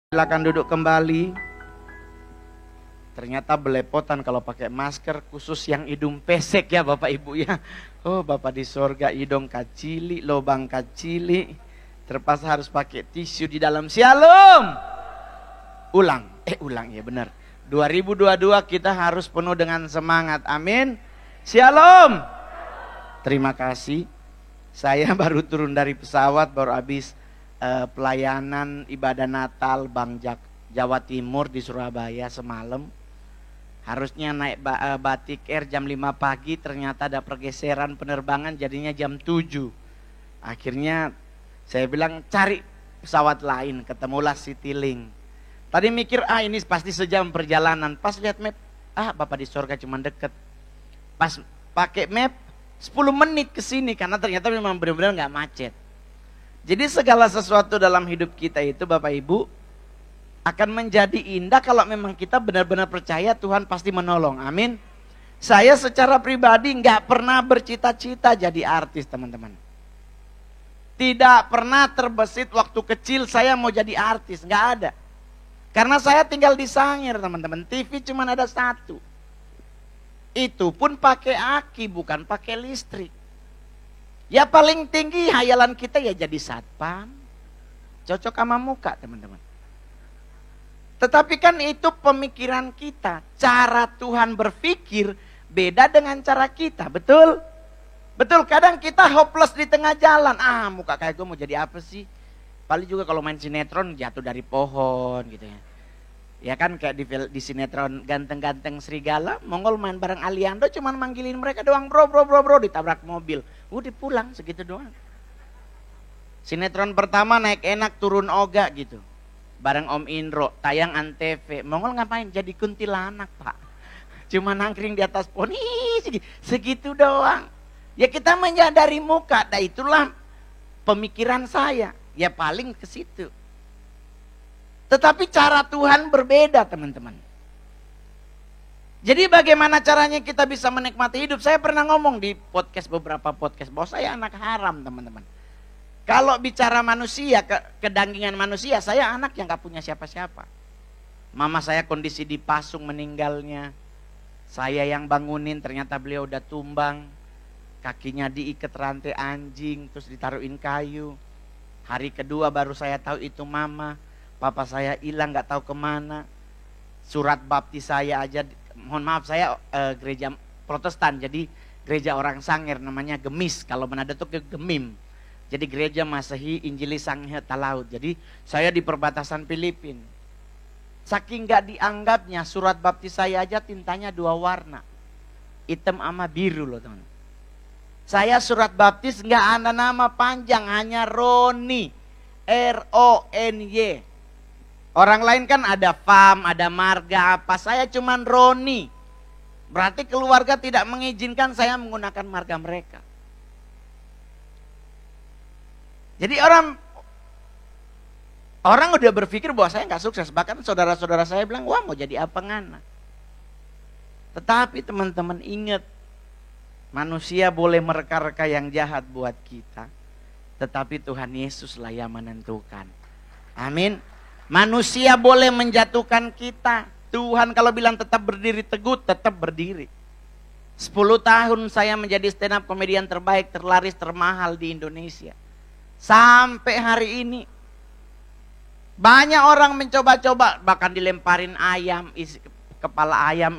Silakan duduk kembali. Ternyata belepotan kalau pakai masker, khusus yang hidung pesek ya Bapak Ibu ya. Oh Bapak di sorga hidung kacili, lubang kacili. Terpaksa harus pakai tisu di dalam. Shalom. Ulang ya benar. 2022 kita harus penuh dengan semangat. Amin. Shalom. Terima kasih. Saya baru turun dari pesawat, baru habis pelayanan ibadah Natal Bank Jawa Timur di Surabaya semalam. Harusnya naik Batik Air jam 5 pagi, ternyata ada pergeseran penerbangan jadinya jam 7. Akhirnya saya bilang cari pesawat lain, ketemulah Citylink. Tadi mikir ini pasti sejam perjalanan, pas lihat map, Bapak di sorga cuma deket. Pas pakai map 10 menit ke sini karena ternyata memang benar-benar nggak macet. Jadi segala sesuatu dalam hidup kita itu Bapak Ibu akan menjadi indah kalau memang kita benar-benar percaya Tuhan pasti menolong. Amin. Saya secara pribadi nggak pernah bercita-cita jadi artis teman-teman. Tidak pernah terbesit waktu kecil saya mau jadi artis, nggak ada. Karena saya tinggal di Sangir teman-teman, TV cuma ada satu. Itu pun pakai aki bukan pakai listrik. Ya paling tinggi hayalan kita ya jadi satpam. Cocok sama muka teman-teman. Tetapi kan itu pemikiran kita. Cara Tuhan berpikir beda dengan cara kita. Betul? Betul, kadang kita hopeless di tengah jalan. Muka kayak gue mau jadi apa sih? Paling juga kalau main sinetron jatuh dari pohon gitu ya. Ya kan kayak di sinetron ganteng-ganteng serigala, Mongol main bareng Aliando cuman manggilin mereka doang, bro, ditabrak mobil. Udah pulang segitu doang. Sinetron pertama naik enak turun oga gitu. Bareng Om Indro, tayang Antv. Mongol ngapain? Jadi kuntilanak, Pak. Cuma nangkring di atas pohon, segitu doang. Ya kita menyadari muka, itulah pemikiran saya. Ya paling ke situ. Tetapi cara Tuhan berbeda teman-teman. Jadi bagaimana caranya kita bisa menikmati hidup? Saya pernah ngomong di beberapa podcast bahwa saya anak haram teman-teman. Kalau bicara manusia, kedanggingan manusia, saya anak yang gak punya siapa-siapa. Mama saya kondisi dipasung meninggalnya. Saya yang bangunin, ternyata beliau udah tumbang. Kakinya diikat rantai anjing, terus ditaruhin kayu. Hari kedua baru saya tahu itu mama. Papa saya hilang gak tahu kemana. Surat baptis saya aja, mohon maaf saya gereja Protestan, jadi gereja orang Sangir namanya Gemis. Kalau Manado tuh ke Gemim. Jadi gereja Masehi Injili Sangir Talaut. Jadi saya di perbatasan Filipina. Saking gak dianggapnya surat baptis saya aja tintanya 2 warna. Hitam sama biru loh teman. Saya surat baptis gak ada nama panjang, hanya Rony. R-O-N-Y. Orang lain kan ada Fam, ada marga apa. Saya cuman Rony. Berarti keluarga tidak mengizinkan saya menggunakan marga mereka. Jadi orang udah berpikir bahwa saya nggak sukses. Bahkan saudara-saudara saya bilang, wah mau jadi apa ngana. Tetapi teman-teman ingat, manusia boleh mereka-reka yang jahat buat kita. Tetapi Tuhan Yesuslah yang menentukan. Amin. Manusia boleh menjatuhkan kita. Tuhan kalau bilang tetap berdiri teguh, tetap berdiri. 10 tahun saya menjadi stand up komedian terbaik, terlaris, termahal di Indonesia. Sampai hari ini. Banyak orang mencoba-coba, bahkan dilemparin ayam, kepala ayam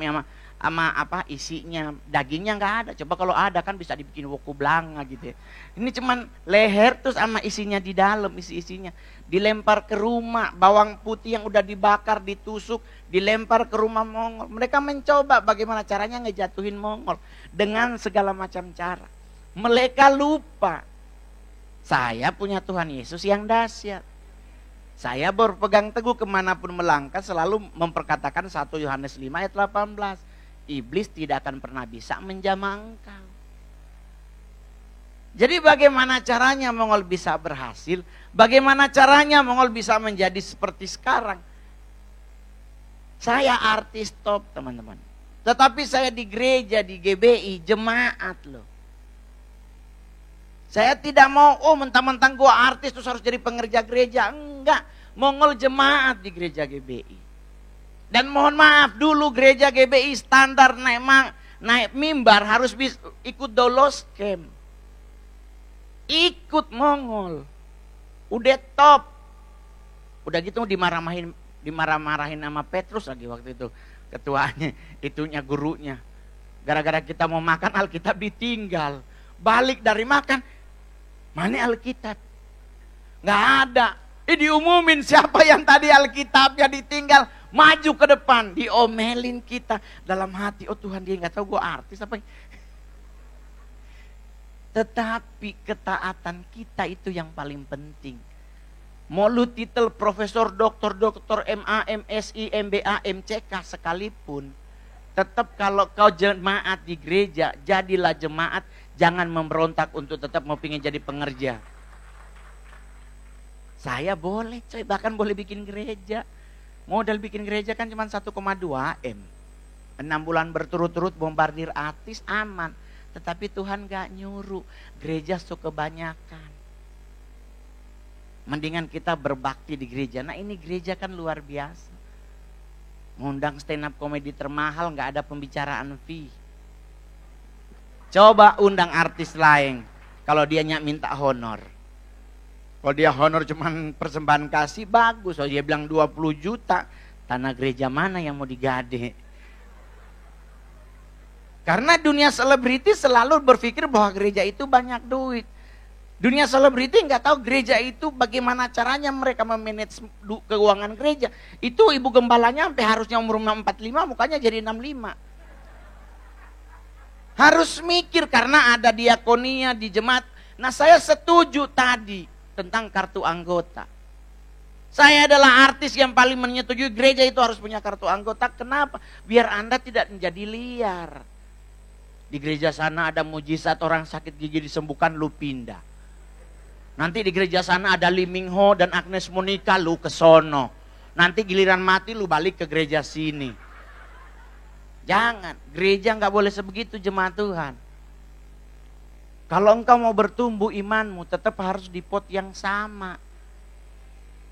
sama isinya. Dagingnya nggak ada. Coba kalau ada kan bisa dibikin woku blanga gitu ya. Ini cuman leher terus sama isinya di dalam, isinya. Dilempar ke rumah, bawang putih yang udah dibakar, ditusuk, dilempar ke rumah Mongol. Mereka mencoba bagaimana caranya ngejatuhin Mongol. Dengan segala macam cara. Mereka lupa. Saya punya Tuhan Yesus yang dahsyat. Saya berpegang teguh kemanapun melangkah selalu memperkatakan 1 Yohanes 5 ayat 18. Iblis tidak akan pernah bisa menjamah engkau. Jadi bagaimana caranya Mongol bisa berhasil? Bagaimana caranya Mongol bisa menjadi seperti sekarang? Saya artis top teman-teman. Tetapi saya di gereja, di GBI, jemaat loh. Saya tidak mau, mentang-mentang gue artis terus harus jadi pengerja gereja. Enggak. Mongol jemaat di gereja GBI. Dan mohon maaf, dulu gereja GBI standar naik mimbar harus ikut dolos camp. Ikut Mongol. Udah top. Udah gitu dimarah-marahin sama Petrus lagi waktu itu. Ketuanya, itunya gurunya. Gara-gara kita mau makan Alkitab ditinggal. Balik dari makan, mana Alkitab? Nggak ada. Diumumin siapa yang tadi Alkitabnya ditinggal. Maju ke depan, diomelin kita. Dalam hati, oh Tuhan dia nggak tahu gue artis apa. Tetapi ketaatan kita itu yang paling penting. Mau lu titel profesor, doktor, MA, MSI, MBA, MCK sekalipun. Tetap kalau kau jemaat di gereja, jadilah jemaat. Jangan memberontak untuk tetap mau pingin jadi pengerja. Saya boleh coy, bahkan boleh bikin gereja. Modal bikin gereja kan cuma 1,2 M. 6 bulan berturut-turut bombardir artis aman. Tetapi Tuhan gak nyuruh. Gereja suka kebanyakan. Mendingan kita berbakti di gereja. Nah ini gereja kan luar biasa. Ngundang stand up komedi termahal gak ada pembicaraan fee. Coba undang artis lain. Kalau dia minta honor. Kalau dia honor cuman persembahan kasih bagus. Kalau dia bilang 20 juta. Tanah gereja mana yang mau digade? Karena dunia selebriti selalu berpikir bahwa gereja itu banyak duit. Dunia selebriti nggak tahu gereja itu bagaimana caranya mereka memanage keuangan gereja. Itu ibu gembalanya sampai harusnya umur 45 mukanya jadi 65. Harus mikir karena ada diakonia di jemaat. Nah saya setuju tadi tentang kartu anggota. Saya adalah artis yang paling menyetujui gereja itu harus punya kartu anggota. Kenapa? Biar Anda tidak menjadi liar. Di gereja sana ada mujizat orang sakit gigi disembuhkan, lu pindah. Nanti di gereja sana ada Lee Ming Ho dan Agnes Monica, lu ke sono. Nanti giliran mati lu balik ke gereja sini. Jangan, gereja nggak boleh sebegitu jemaat Tuhan. Kalau engkau mau bertumbuh imanmu tetap harus di pot yang sama.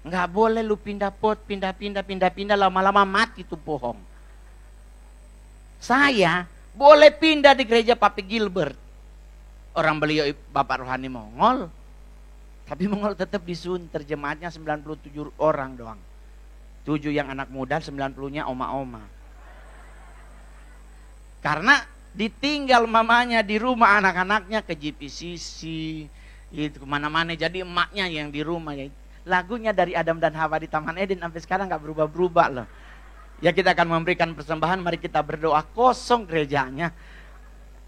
Nggak boleh lu pindah pot, pindah, lama-lama mati tuh pohon. Saya boleh pindah di gereja Papi Gilbert. Orang beliau Bapak Rohani Mongol. Tapi Mongol tetap disunter, jemaatnya 97 orang doang. 7 yang anak muda, 90-nya oma-oma. Karena ditinggal mamanya di rumah, anak-anaknya ke GPCC, itu kemana-mana. Jadi emaknya yang di rumah. Ya. Lagunya dari Adam dan Hawa di Taman Eden sampai sekarang gak berubah-berubah loh. Ya kita akan memberikan persembahan, mari kita berdoa. Kosong gerejanya.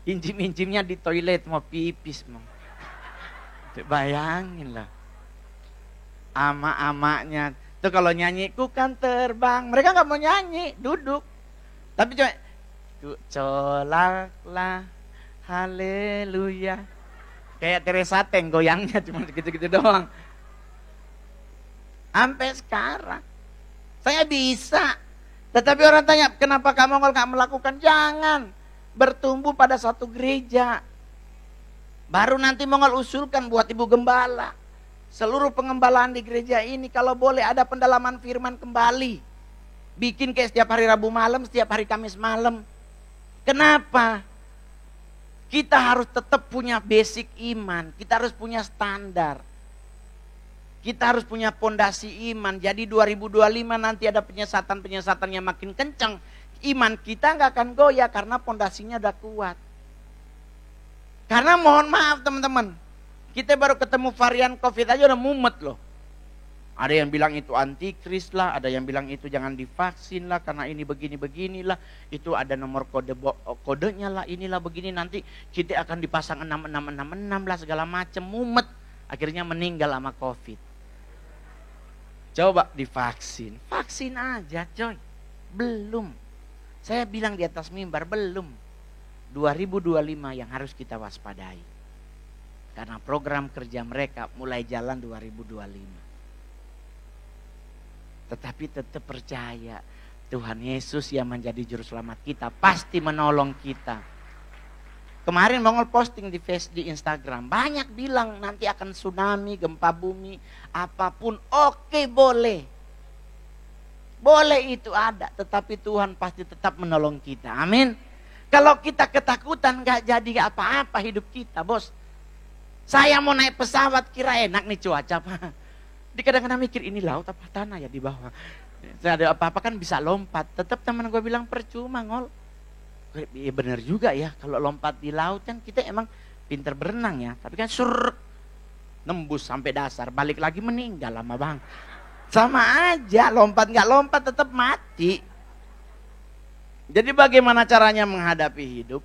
Injim-injimnya di toilet mau pipis. Mau. Bayangin lah. Ama-amaknya. Tuh kalau nyanyi, ku kan terbang. Mereka gak mau nyanyi, duduk. Tapi coba, ku colaklah, haleluya. Kayak Teresa Teng goyangnya cuma gitu-gitu doang. Sampai sekarang. Saya bisa. Tetapi orang tanya, kenapa kamu gak melakukan? Jangan. Bertumbuh pada satu gereja. Baru nanti Mongol usulkan buat ibu gembala. Seluruh pengembalaan di gereja ini kalau boleh ada pendalaman firman kembali. Bikin kayak setiap hari Rabu malam, setiap hari Kamis malam. Kenapa? Kita harus tetap punya basic iman. Kita harus punya standar. Kita harus punya pondasi iman. Jadi 2025 nanti ada penyesatan yang makin kencang. Iman kita nggak akan goyah karena pondasinya udah kuat. Karena mohon maaf teman-teman. Kita baru ketemu varian COVID aja udah mumet loh. Ada yang bilang itu antikris lah. Ada yang bilang itu jangan divaksin lah. Karena ini begini-beginilah. Itu ada nomor kodenya lah. Inilah begini nanti kita akan dipasang 6666 lah segala macam. Mumet. Akhirnya meninggal sama COVID. Coba divaksin. Vaksin aja coy. Belum. Saya bilang di atas mimbar belum. 2025 yang harus kita waspadai. Karena program kerja mereka mulai jalan 2025. Tetapi tetap percaya Tuhan Yesus yang menjadi juru selamat kita pasti menolong kita. Kemarin Mongol posting di Instagram. Banyak bilang nanti akan tsunami, gempa bumi, apapun. Oke, boleh. Boleh itu ada. Tetapi Tuhan pasti tetap menolong kita. Amin. Kalau kita ketakutan gak jadi apa-apa hidup kita, bos. Saya mau naik pesawat kira enak nih cuaca. Di kadang-kadang mikir ini laut apa tanah ya di bawah. Saya ada apa-apa kan bisa lompat. Tetap teman gue bilang percuma ngol. Iya benar juga ya, kalau lompat di laut kan kita emang pinter berenang ya. Tapi kan nembus sampai dasar, balik lagi meninggal lama bang. Sama aja, lompat nggak lompat tetap mati. Jadi bagaimana caranya menghadapi hidup?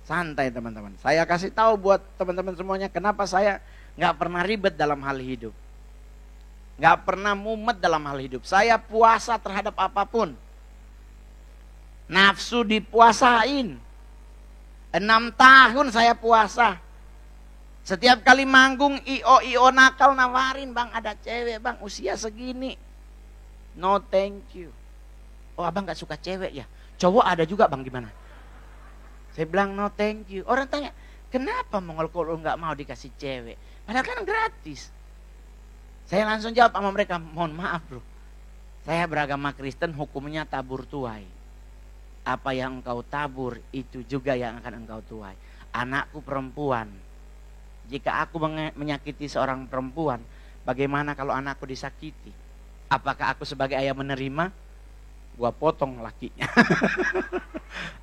Santai teman-teman. Saya kasih tahu buat teman-teman semuanya kenapa saya nggak pernah ribet dalam hal hidup. Nggak pernah mumet dalam hal hidup. Saya puasa terhadap apapun. Nafsu dipuasain. 6 tahun saya puasa. Setiap kali manggung IO nakal nawarin, bang ada cewek bang usia segini. No thank you. Oh abang gak suka cewek ya? Cowok ada juga bang gimana? Saya bilang no thank you. Orang tanya kenapa Mongol kalau gak mau dikasih cewek? Padahal kan gratis. Saya langsung jawab sama mereka, mohon maaf bro. Saya beragama Kristen hukumnya tabur tuai. Apa yang engkau tabur itu juga yang akan engkau tuai. Anakku perempuan. Jika aku menyakiti seorang perempuan, bagaimana kalau anakku disakiti? Apakah aku sebagai ayah menerima? Gua potong lakinya.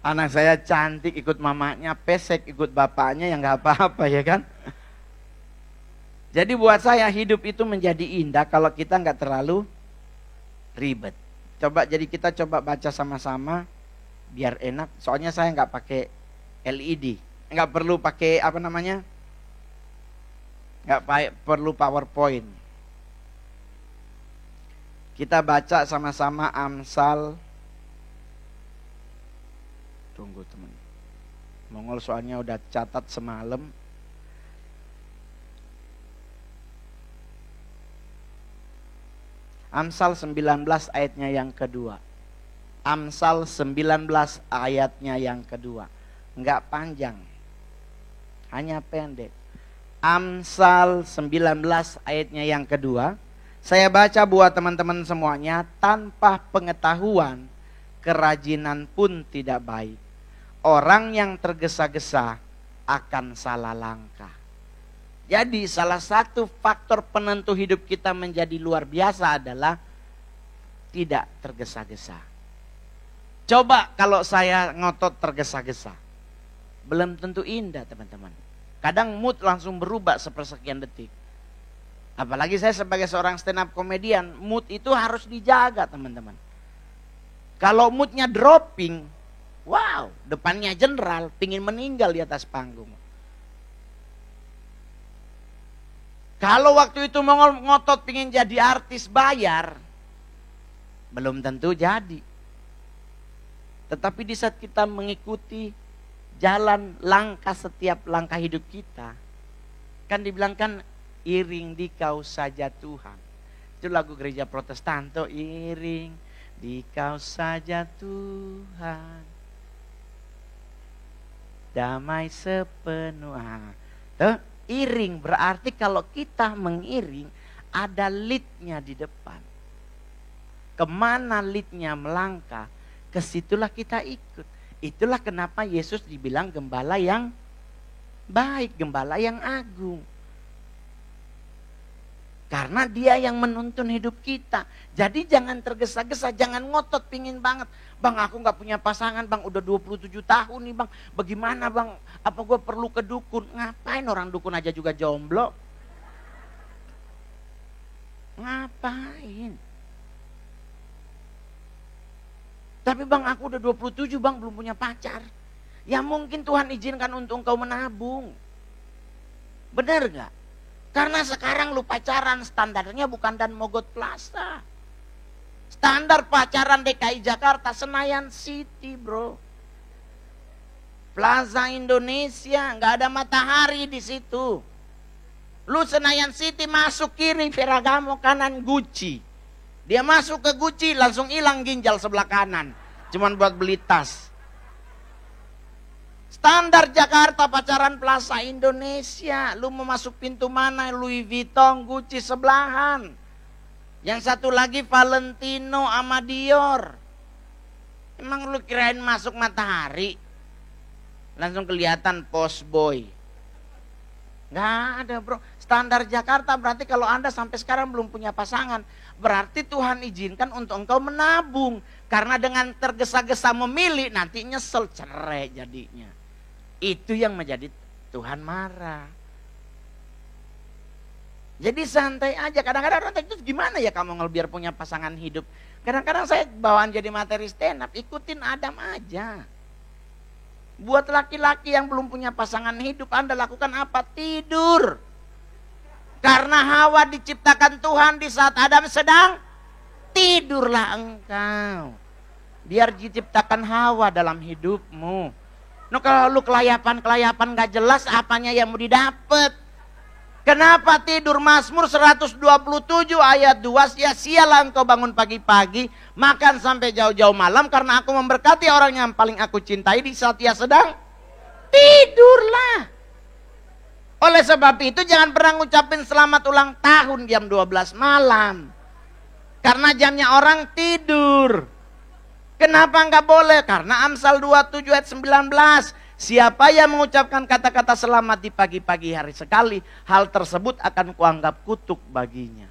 Anak saya cantik ikut mamanya, pesek ikut bapaknya yang gak apa-apa ya kan. Jadi buat saya hidup itu menjadi indah kalau kita gak terlalu ribet. Jadi kita coba baca sama-sama. Biar enak, soalnya saya nggak pakai LED, nggak perlu pakai apa namanya, nggak perlu PowerPoint. Kita baca sama-sama Amsal. Tunggu teman, Mongol soalnya udah catat semalam. Amsal 19 ayatnya yang kedua. Amsal 19 ayatnya yang kedua. Enggak panjang. Hanya pendek. Amsal 19 ayatnya yang kedua. Saya baca buat teman-teman semuanya. Tanpa pengetahuan, kerajinan pun tidak baik. Orang yang tergesa-gesa akan salah langkah. Jadi salah satu faktor penentu hidup kita menjadi luar biasa adalah tidak tergesa-gesa. Coba kalau saya ngotot tergesa-gesa. Belum tentu indah teman-teman. Kadang mood langsung berubah sepersekian detik. Apalagi saya sebagai seorang stand up komedian, mood itu harus dijaga teman-teman. Kalau moodnya dropping, wow, depannya jenderal, pingin meninggal di atas panggung. Kalau waktu itu mau ngotot pingin jadi artis bayar, belum tentu jadi. Tetapi di saat kita mengikuti jalan langkah setiap langkah hidup kita, kan dibilangkan iring dikau saja Tuhan. Itu lagu gereja Protestan tuh, iring dikau saja Tuhan, damai sepenuh. Tuh, iring berarti kalau kita mengiring ada leadnya di depan. Kemana leadnya melangkah, kesitulah kita ikut. Itulah kenapa Yesus dibilang gembala yang baik, gembala yang agung. Karena dia yang menuntun hidup kita. Jadi jangan tergesa-gesa, jangan ngotot pingin banget. Bang aku gak punya pasangan bang, udah 27 tahun nih bang. Bagaimana bang, apa gue perlu ke dukun? Ngapain orang dukun aja juga jomblo? Ngapain? Tapi bang aku udah 27 bang belum punya pacar. Ya mungkin Tuhan izinkan untuk engkau menabung. Benar gak? Karena sekarang lu pacaran standarnya bukan Dan Mogot Plaza. Standar pacaran DKI Jakarta Senayan City bro. Plaza Indonesia, nggak ada matahari di situ. Lu Senayan City masuk kiri Ferragamo, kanan Gucci. Dia masuk ke Gucci langsung hilang ginjal sebelah kanan. Cuman buat beli tas. Standar Jakarta pacaran Plaza Indonesia. Lu mau masuk pintu mana? Louis Vuitton, Gucci sebelahan. Yang satu lagi Valentino sama Dior. Emang lu kirain masuk Matahari? Langsung kelihatan post boy. Nggak ada bro. Standar Jakarta berarti kalau Anda sampai sekarang belum punya pasangan, berarti Tuhan izinkan untuk engkau menabung. Karena dengan tergesa-gesa memilih, nanti nyesel, cerai jadinya. Itu yang menjadi Tuhan marah. Jadi santai aja. Kadang-kadang orang itu gimana ya kamu biar punya pasangan hidup. Kadang-kadang saya bawaan jadi materi stand up, ikutin Adam aja. Buat laki-laki yang belum punya pasangan hidup, Anda lakukan apa? Tidur. Karena Hawa diciptakan Tuhan di saat Adam sedang tidurlah engkau. Biar diciptakan Hawa dalam hidupmu. No, kalau lu kelayapan gak jelas, apanya yang mau didapat? Kenapa tidur? Mazmur 127 ayat 2, sia-sialah engkau bangun pagi-pagi, makan sampai jauh-jauh malam, karena aku memberkati orang yang paling aku cintai di saat ia sedang tidurlah. Oleh sebab itu jangan pernah ngucapin selamat ulang tahun jam 12 malam. Karena jamnya orang tidur. Kenapa enggak boleh? Karena Amsal 27 ayat 19. Siapa yang mengucapkan kata-kata selamat di pagi-pagi hari sekali, hal tersebut akan kuanggap kutuk baginya.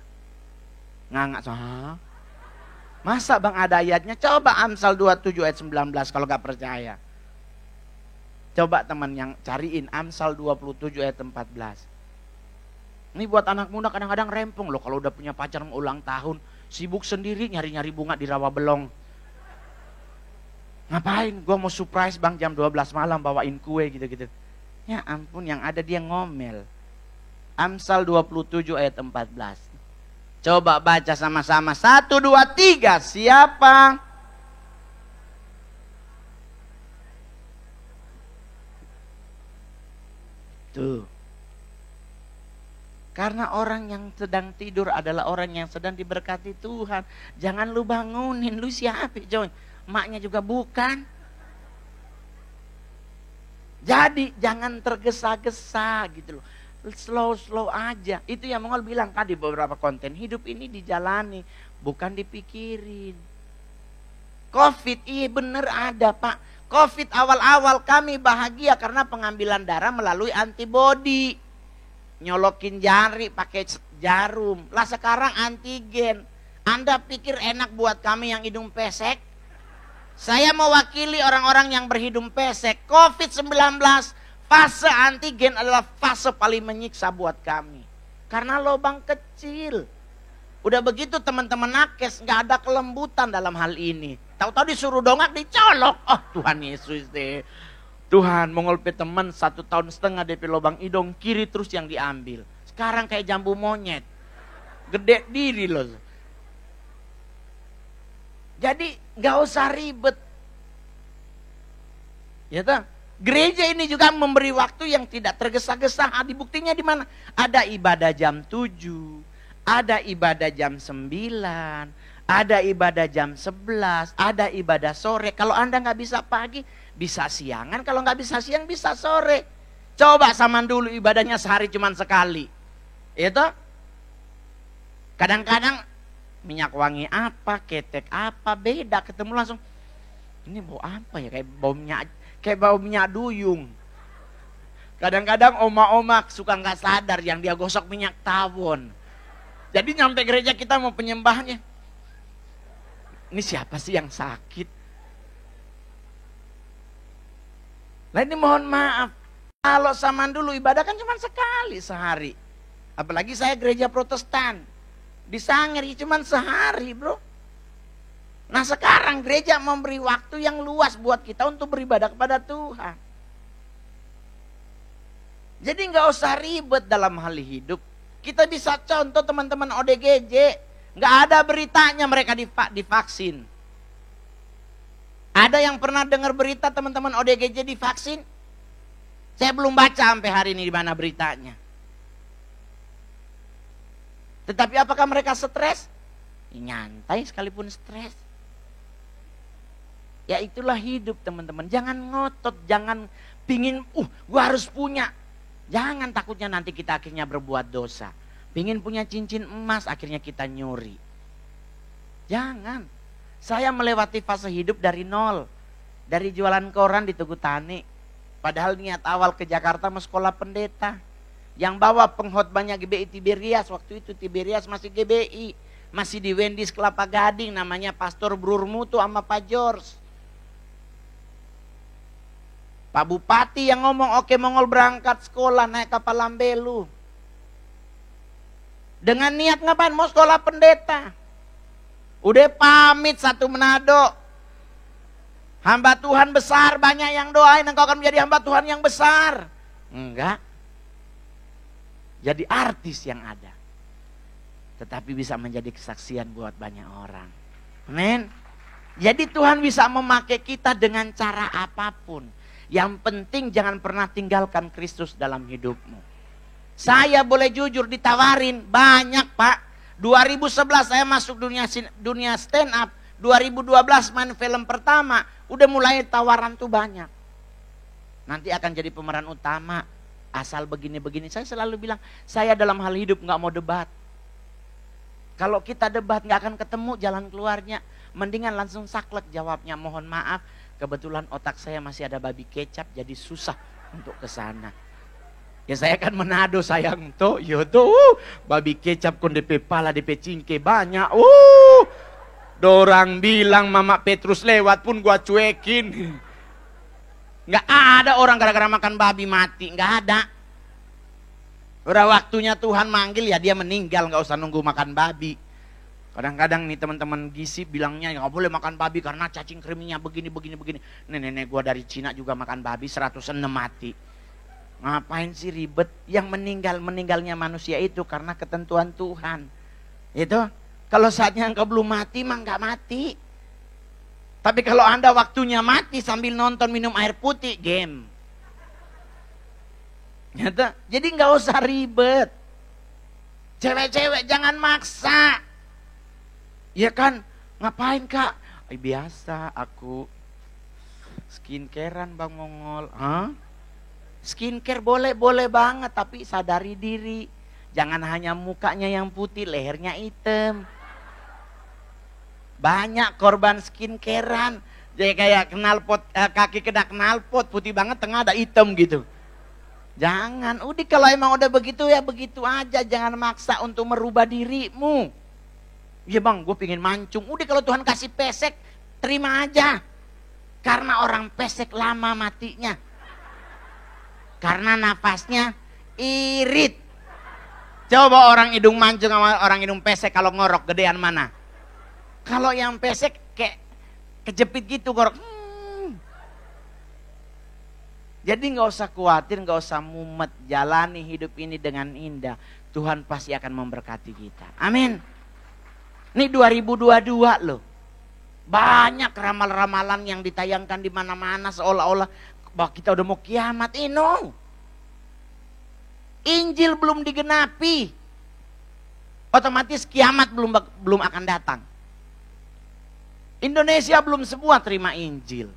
Ngangak, masa bang ada ayatnya? Coba Amsal 27 ayat 19 kalau gak percaya. Coba teman yang cariin Amsal 27 ayat 14. Ini buat anak muda kadang-kadang rempong loh kalau udah punya pacar mau ulang tahun. Sibuk sendiri nyari-nyari bunga di rawa belong. Ngapain? Gue mau surprise bang jam 12 malam bawain kue gitu-gitu. Ya ampun, yang ada dia ngomel. Amsal 27 ayat 14. Coba baca sama-sama. 1, 2, 3. Siapa? Tuh. Karena orang yang sedang tidur adalah orang yang sedang diberkati Tuhan. Jangan lu bangunin. Lu siapa coy? Maknya juga bukan. Jadi jangan tergesa-gesa gitu loh. Slow-slow aja. Itu yang Mongol bilang tadi beberapa konten. Hidup ini dijalani, bukan dipikirin. Covid, iya bener ada Pak. Covid awal-awal kami bahagia karena pengambilan darah melalui antibodi. Nyolokin jari pakai jarum. Lah sekarang antigen. Anda pikir enak buat kami yang hidung pesek? Saya mewakili orang-orang yang berhidung pesek. Covid-19, fase antigen adalah fase paling menyiksa buat kami. Karena lubang kecil. Udah begitu teman-teman nakes, gak ada kelembutan dalam hal ini. Tahu-tahu disuruh dongak, dicolok. Oh Tuhan Yesus deh. Tuhan mengolpe teman 1,5 tahun DP lubang hidung kiri terus yang diambil. Sekarang kayak jambu monyet. Gede diri loh. Jadi gak usah ribet. Ya toh? Gereja ini juga memberi waktu yang tidak tergesa-gesa. Buktinya di mana? Ada ibadah jam 7, ada ibadah jam 9, ada ibadah jam 11, ada ibadah sore. Kalau Anda gak bisa pagi, bisa siangan. Kalau gak bisa siang, bisa sore. Coba zaman dulu ibadahnya sehari cuma sekali. Ya toh? Kadang-kadang minyak wangi apa, ketek apa, beda, ketemu langsung. Ini bau apa ya? Kayak bau minyak duyung. Kadang-kadang oma-oma suka nggak sadar yang dia gosok minyak tawon. Jadi nyampe gereja kita mau penyembahannya. Ini siapa sih yang sakit? Nah ini mohon maaf. Kalau zaman dulu ibadah kan cuma sekali sehari. Apalagi saya gereja Protestan. Di Sangir cuma sehari bro. Nah sekarang gereja memberi waktu yang luas buat kita untuk beribadah kepada Tuhan. Jadi gak usah ribet dalam hal hidup. Kita bisa contoh teman-teman ODGJ. Gak ada beritanya mereka divaksin. Ada yang pernah dengar berita teman-teman ODGJ divaksin? Saya belum baca sampai hari ini di mana beritanya. Tetapi apakah mereka stres? Nyantai sekalipun stres. Ya itulah hidup teman-teman. Jangan ngotot, jangan pingin, gua harus punya. Jangan, takutnya nanti kita akhirnya berbuat dosa. Pingin punya cincin emas, akhirnya kita nyuri. Jangan. Saya melewati fase hidup dari nol. Dari jualan koran di Tugu Tani. Padahal niat awal ke Jakarta mau sekolah pendeta. Yang bawa pengkhotbahnya GBI Tiberias. Waktu itu Tiberias masih GBI. Masih di Wendy's Kelapa Gading. Namanya Pastor Brurmutu sama Pak George. Pak Bupati yang ngomong, oke Mongol berangkat sekolah naik kapal Lambelu. Dengan niat ngapain? Mau sekolah pendeta. Udah pamit satu Manado. Hamba Tuhan besar, banyak yang doain engkau akan menjadi hamba Tuhan yang besar. Enggak. Jadi artis yang ada. Tetapi bisa menjadi kesaksian buat banyak orang. Amin. Jadi Tuhan bisa memakai kita dengan cara apapun. Yang penting jangan pernah tinggalkan Kristus dalam hidupmu. Saya boleh jujur ditawarin banyak Pak. 2011 saya masuk dunia stand up. 2012 main film pertama. Udah mulai tawaran tuh banyak. Nanti akan jadi pemeran utama. Asal begini-begini. Saya selalu bilang, saya dalam hal hidup gak mau debat. Kalau kita debat gak akan ketemu jalan keluarnya. Mendingan langsung saklek jawabnya. Mohon maaf. Kebetulan otak saya masih ada babi kecap, jadi susah untuk ke sana. Ya saya kan Manado sayang tuh, yo tuh babi kecap kon DP pala DP cingke banyak. Dorang bilang Mama Petrus lewat pun gua cuekin. Nggak ada orang gara-gara makan babi mati, nggak ada. Udah waktunya Tuhan manggil ya dia meninggal, nggak usah nunggu makan babi. Kadang-kadang nih teman-teman gizi bilangnya nggak boleh makan babi karena cacing kreminya begini. Nenek gua dari Cina juga makan babi 106 mati. Ngapain sih ribet? Yang meninggalnya manusia itu karena ketentuan Tuhan. Itu kalau saatnya engkau belum mati mah nggak mati. Tapi kalau Anda waktunya mati sambil nonton minum air putih, game. Jadi nggak usah ribet. Cewek-cewek jangan maksa. Ya kan, ngapain Kak? Biasa aku skincarean Bang Mongol. Skincare boleh banget, tapi sadari diri. Jangan hanya mukanya yang putih, lehernya hitam. Banyak korban skincarean. Jadi kayak knalpot, kaki kena knalpot, putih banget, tengah ada hitam gitu. Jangan, udah kalau emang udah begitu ya begitu aja. Jangan maksa untuk merubah dirimu. Ya bang, gue pengen mancung. Udah kalau Tuhan kasih pesek, terima aja. Karena orang pesek lama matinya. Karena nafasnya irit. Coba orang hidung mancung sama orang hidung pesek kalau ngorok gedean mana? Kalau yang pesek kayak kejepit gitu ngorok. Jadi gak usah khawatir, gak usah mumet. Jalani hidup ini dengan indah. Tuhan pasti akan memberkati kita. Amin. Ini 2022 loh. Banyak ramalan-ramalan yang ditayangkan di mana-mana seolah-olah bahwa kita udah mau kiamat. No. Injil belum digenapi. Otomatis kiamat belum akan datang. Indonesia belum semua terima Injil.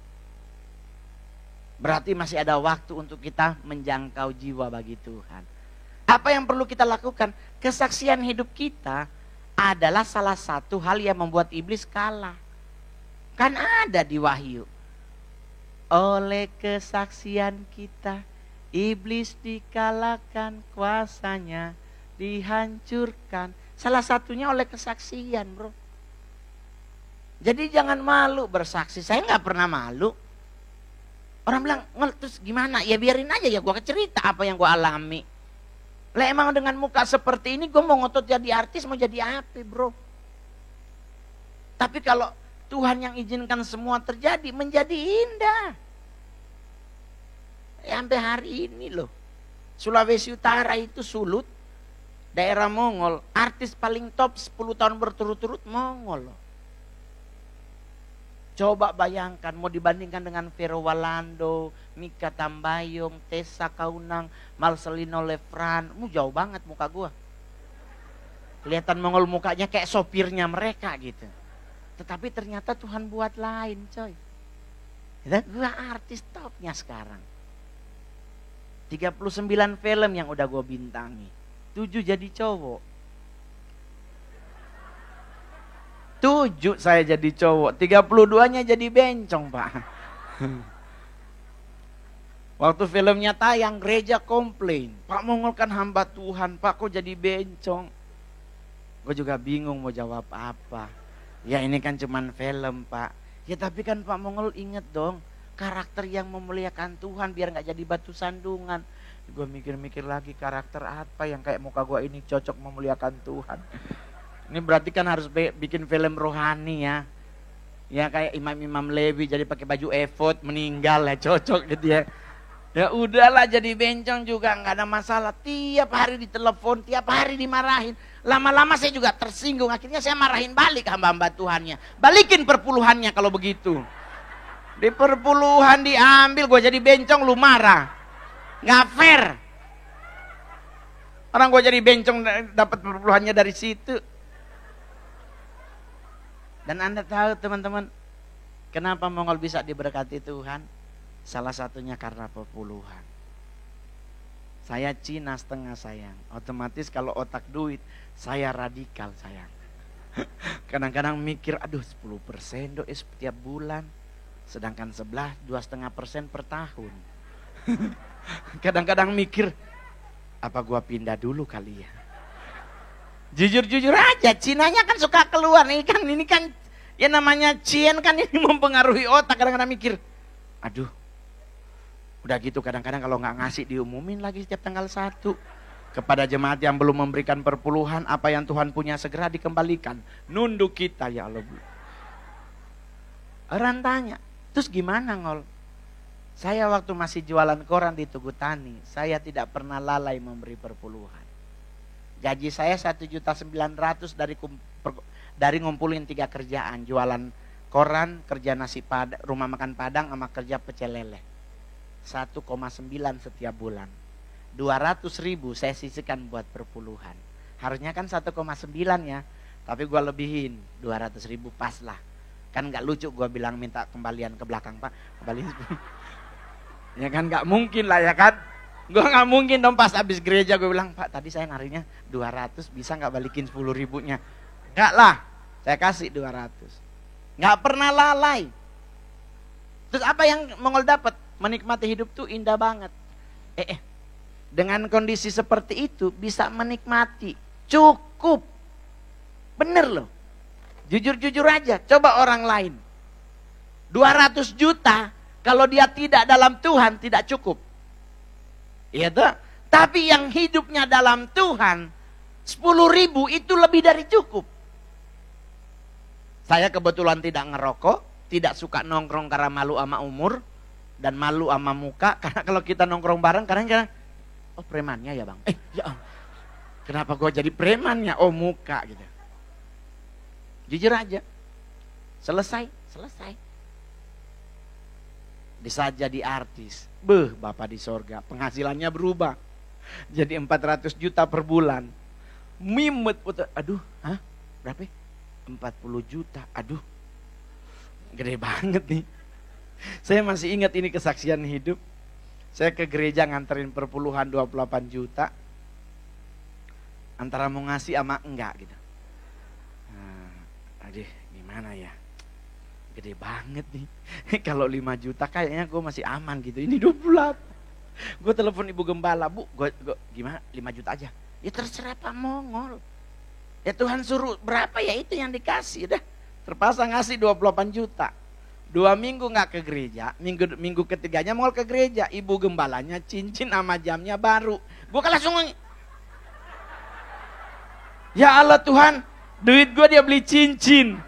Berarti masih ada waktu untuk kita menjangkau jiwa bagi Tuhan. Apa yang perlu kita lakukan? Kesaksian hidup kita adalah salah satu hal yang membuat iblis kalah. Kan ada di Wahyu. Oleh kesaksian kita, iblis dikalahkan, kuasanya dihancurkan. Salah satunya oleh kesaksian, bro. Jadi jangan malu bersaksi. Saya nggak pernah malu. Orang bilang, terus gimana? Ya biarin aja ya, gue cerita apa yang gue alami. Lah emang dengan muka seperti ini gue mau ngotot jadi artis, mau jadi apa bro? Tapi kalau Tuhan yang izinkan semua terjadi, menjadi indah. Sampai hari ini loh. Sulawesi Utara itu Sulut, daerah Mongol. Artis paling top 10 tahun berturut-turut Mongol loh. Coba bayangkan, mau dibandingkan dengan Vero Walando, Mika Tambayong, Tessa Kaunang, Marcelino Lefran. Jauh banget muka gua. Kelihatan Mongol mukanya kayak sopirnya mereka gitu. Tetapi ternyata Tuhan buat lain coy. Gue artis topnya sekarang. 39 film yang udah gue bintangi. 7 jadi cowok. 7 saya jadi cowok. 32-nya jadi bencong, Pak. Waktu filmnya tayang, gereja komplain. Pak Mongol kan hamba Tuhan, Pak kok jadi bencong? Gue juga bingung mau jawab apa. Ya ini kan cuman film, Pak. Ya tapi kan Pak Mongol inget dong, karakter yang memuliakan Tuhan biar gak jadi batu sandungan. Gue mikir-mikir lagi, karakter apa yang kayak muka gue ini cocok memuliakan Tuhan. Ini berarti kan harus bikin film rohani ya. Ya kayak Imam Levi jadi pakai baju efod meninggal ya, cocok gitu ya. Ya udahlah jadi bencong juga nggak ada masalah. Tiap hari ditelepon, tiap hari dimarahin. Lama-lama saya juga tersinggung. Akhirnya saya marahin balik hamba-hamba Tuhannya. Balikin perpuluhannya kalau begitu. Di perpuluhan diambil, gue jadi bencong lu marah. Nggak fair. Orang gue jadi bencong dapat perpuluhannya dari situ. Dan Anda tahu teman-teman, kenapa Mongol bisa diberkati Tuhan? Salah satunya karena perpuluhan. Saya Cina setengah sayang. Otomatis kalau otak duit, saya radikal sayang. Kadang-kadang mikir, aduh 10% doa setiap bulan. Sedangkan sebelah 2,5% per tahun. Kadang-kadang mikir, apa gua pindah dulu kali ya? Jujur-jujur aja, Cinanya kan suka keluar. Ini kan ya namanya Cien kan ini mempengaruhi otak. Kadang-kadang mikir, aduh, udah gitu kadang-kadang kalau nggak ngasih diumumin lagi setiap tanggal 1. Kepada jemaat yang belum memberikan perpuluhan, apa yang Tuhan punya segera dikembalikan. Nunduk kita ya Allah. Orang tanya, terus gimana Ngol? Saya waktu masih jualan koran di Tugu Tani, saya tidak pernah lalai memberi perpuluhan. Gaji saya 1.900.000 dari ngumpulin 3 kerjaan. Jualan koran, kerja nasi padang, rumah makan Padang, sama kerja pecel lele. 1,9 setiap bulan. 200.000 saya sisihkan buat perpuluhan. Harusnya kan 1,9 ya. Tapi gue lebihin 200.000 pas lah. Kan gak lucu gue bilang minta kembalian ke belakang Pak. Kembaliin. Ya kan gak mungkin lah ya kan. Gue gak mungkin dong pas habis gereja gue bilang, Pak tadi saya narinya 200 bisa gak balikin 10.000-nya? Enggak lah, saya kasih 200. Gak pernah lalai. Terus apa yang Mongol dapat? Menikmati hidup tuh indah banget. Dengan kondisi seperti itu bisa menikmati. Cukup. Bener loh. Jujur-jujur aja, coba orang lain. 200 juta kalau dia tidak dalam Tuhan tidak cukup. Iya tuh. Tapi yang hidupnya dalam Tuhan 10.000 itu lebih dari cukup. Saya kebetulan tidak ngerokok, tidak suka nongkrong karena malu sama umur dan malu sama muka. Karena kalau kita nongkrong bareng kadang-kadang, oh premannya ya bang. Ya kenapa gue jadi premannya? Oh muka gitu. Jujur aja. Selesai. Bisa jadi artis. Bapak di sorga. Penghasilannya berubah. Jadi 400 juta per bulan. Mimet. Aduh. Berapa? 40 juta. Aduh. Gede banget nih. Saya masih ingat ini kesaksian hidup. Saya ke gereja nganterin perpuluhan 28 juta. Antara mau ngasih sama enggak gitu. Aduh gimana ya. Gede banget nih. Kalau 5 juta kayaknya gue masih aman gitu. Ini 28. Gue telepon ibu gembala, Bu, gue gimana? 5 juta aja. Ya terserah Pak Mongol. Ya Tuhan suruh berapa ya itu yang dikasih. Udah terpaksa ngasih 28 juta. 2 minggu gak ke gereja. Minggu ketiganya Mongol ke gereja. Ibu gembalanya cincin sama jamnya baru. Gue kan langsung, ya Allah Tuhan, duit gue dia beli cincin.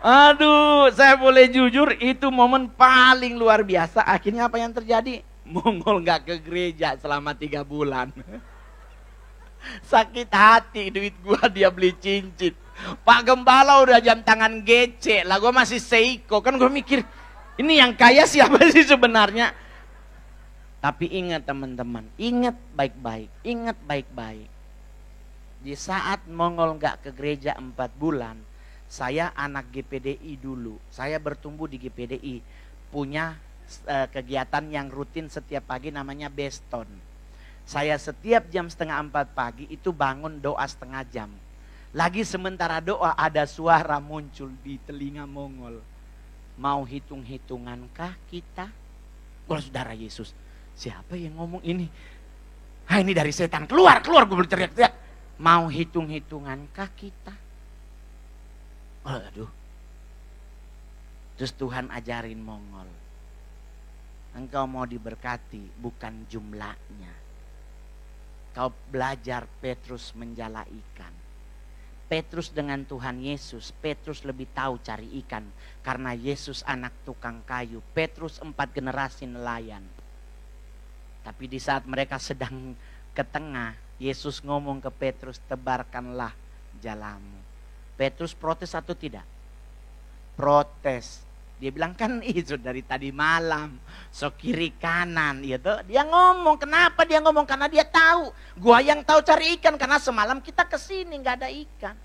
Aduh, saya boleh jujur itu momen paling luar biasa. Akhirnya apa yang terjadi? Mongol gak ke gereja selama 3 bulan. Sakit hati, duit gua dia beli cincin. Pak Gembala udah jam tangan gece lah, gua masih seiko. Kan gua mikir, ini yang kaya siapa sih sebenarnya? Tapi ingat teman-teman, ingat baik-baik. Di saat Mongol gak ke gereja 4 bulan, saya anak GPDI dulu. Saya bertumbuh di GPDI. Punya kegiatan yang rutin setiap pagi namanya Beston. Saya setiap jam 3:30 pagi itu bangun doa setengah jam. Lagi sementara doa ada suara muncul di telinga Mongol. Mau hitung-hitungankah kita? Oh saudara Yesus, siapa yang ngomong ini? Ini dari setan, keluar gue berteriak-teriak. Mau hitung-hitungankah kita? Aduh. Terus Tuhan ajarin Mongol. Engkau mau diberkati bukan jumlahnya. Kau belajar Petrus menjala ikan. Petrus dengan Tuhan Yesus, Petrus lebih tahu cari ikan. Karena Yesus anak tukang kayu. Petrus 4 generasi nelayan. Tapi di saat mereka sedang ke tengah, Yesus ngomong ke Petrus, tebarkanlah jalamu. Petrus protes atau tidak? Protes. Dia bilang kan itu dari tadi malam, so kiri kanan gitu. Dia ngomong, kenapa dia ngomong? Karena dia tahu, gua yang tahu cari ikan karena semalam kita kesini nggak ada ikan.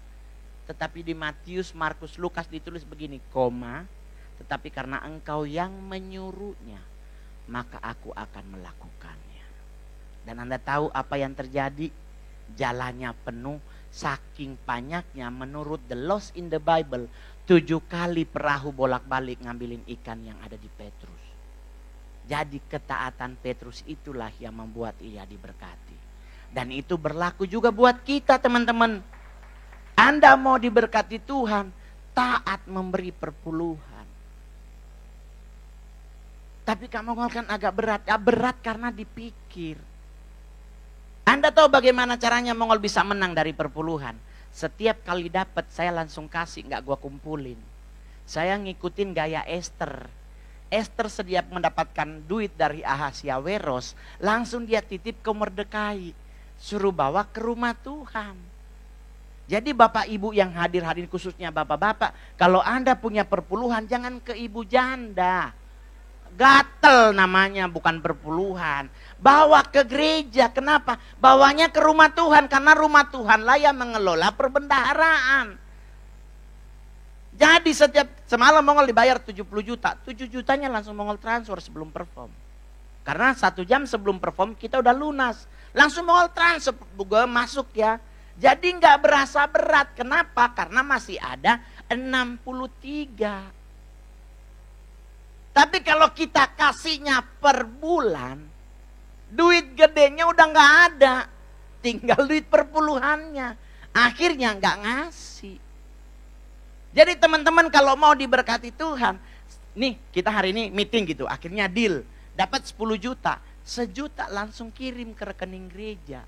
Tetapi di Matius, Markus, Lukas ditulis begini, koma, tetapi karena engkau yang menyuruhnya, maka aku akan melakukannya. Dan Anda tahu apa yang terjadi? Jalannya penuh, saking banyaknya menurut the lost in the Bible, 7 kali perahu bolak-balik ngambilin ikan yang ada di Petrus. Jadi ketaatan Petrus itulah yang membuat ia diberkati. Dan itu berlaku juga buat kita teman-teman. Anda mau diberkati Tuhan, taat memberi perpuluhan. Tapi kamu kan agak berat. Ya berat karena dipikir. Anda tahu bagaimana caranya Mongol bisa menang dari perpuluhan? Setiap kali dapat saya langsung kasih, nggak gua kumpulin. Saya ngikutin gaya Esther. Esther setiap mendapatkan duit dari Ahasiaweros, langsung dia titip ke Mordekai, suruh bawa ke rumah Tuhan. Jadi bapak ibu yang hadir khususnya bapak-bapak, kalau Anda punya perpuluhan jangan ke ibu janda. Gatel namanya, bukan perpuluhan. Bawa ke gereja, kenapa? Bawanya ke rumah Tuhan, karena rumah Tuhanlah yang mengelola perbendaharaan. Jadi semalam Mongol dibayar 70 juta. 7 jutanya langsung Mongol transfer sebelum perform. Karena 1 jam sebelum perform kita udah lunas. Langsung Mongol transfer, gue masuk ya. Jadi gak berasa berat, kenapa? Karena masih ada 63. Tapi kalau kita kasihnya per bulan, duit gedenya udah gak ada. Tinggal duit perpuluhannya. Akhirnya gak ngasih. Jadi teman-teman kalau mau diberkati Tuhan, nih kita hari ini meeting gitu, akhirnya deal. Dapat 10 juta, 1 juta langsung kirim ke rekening gereja.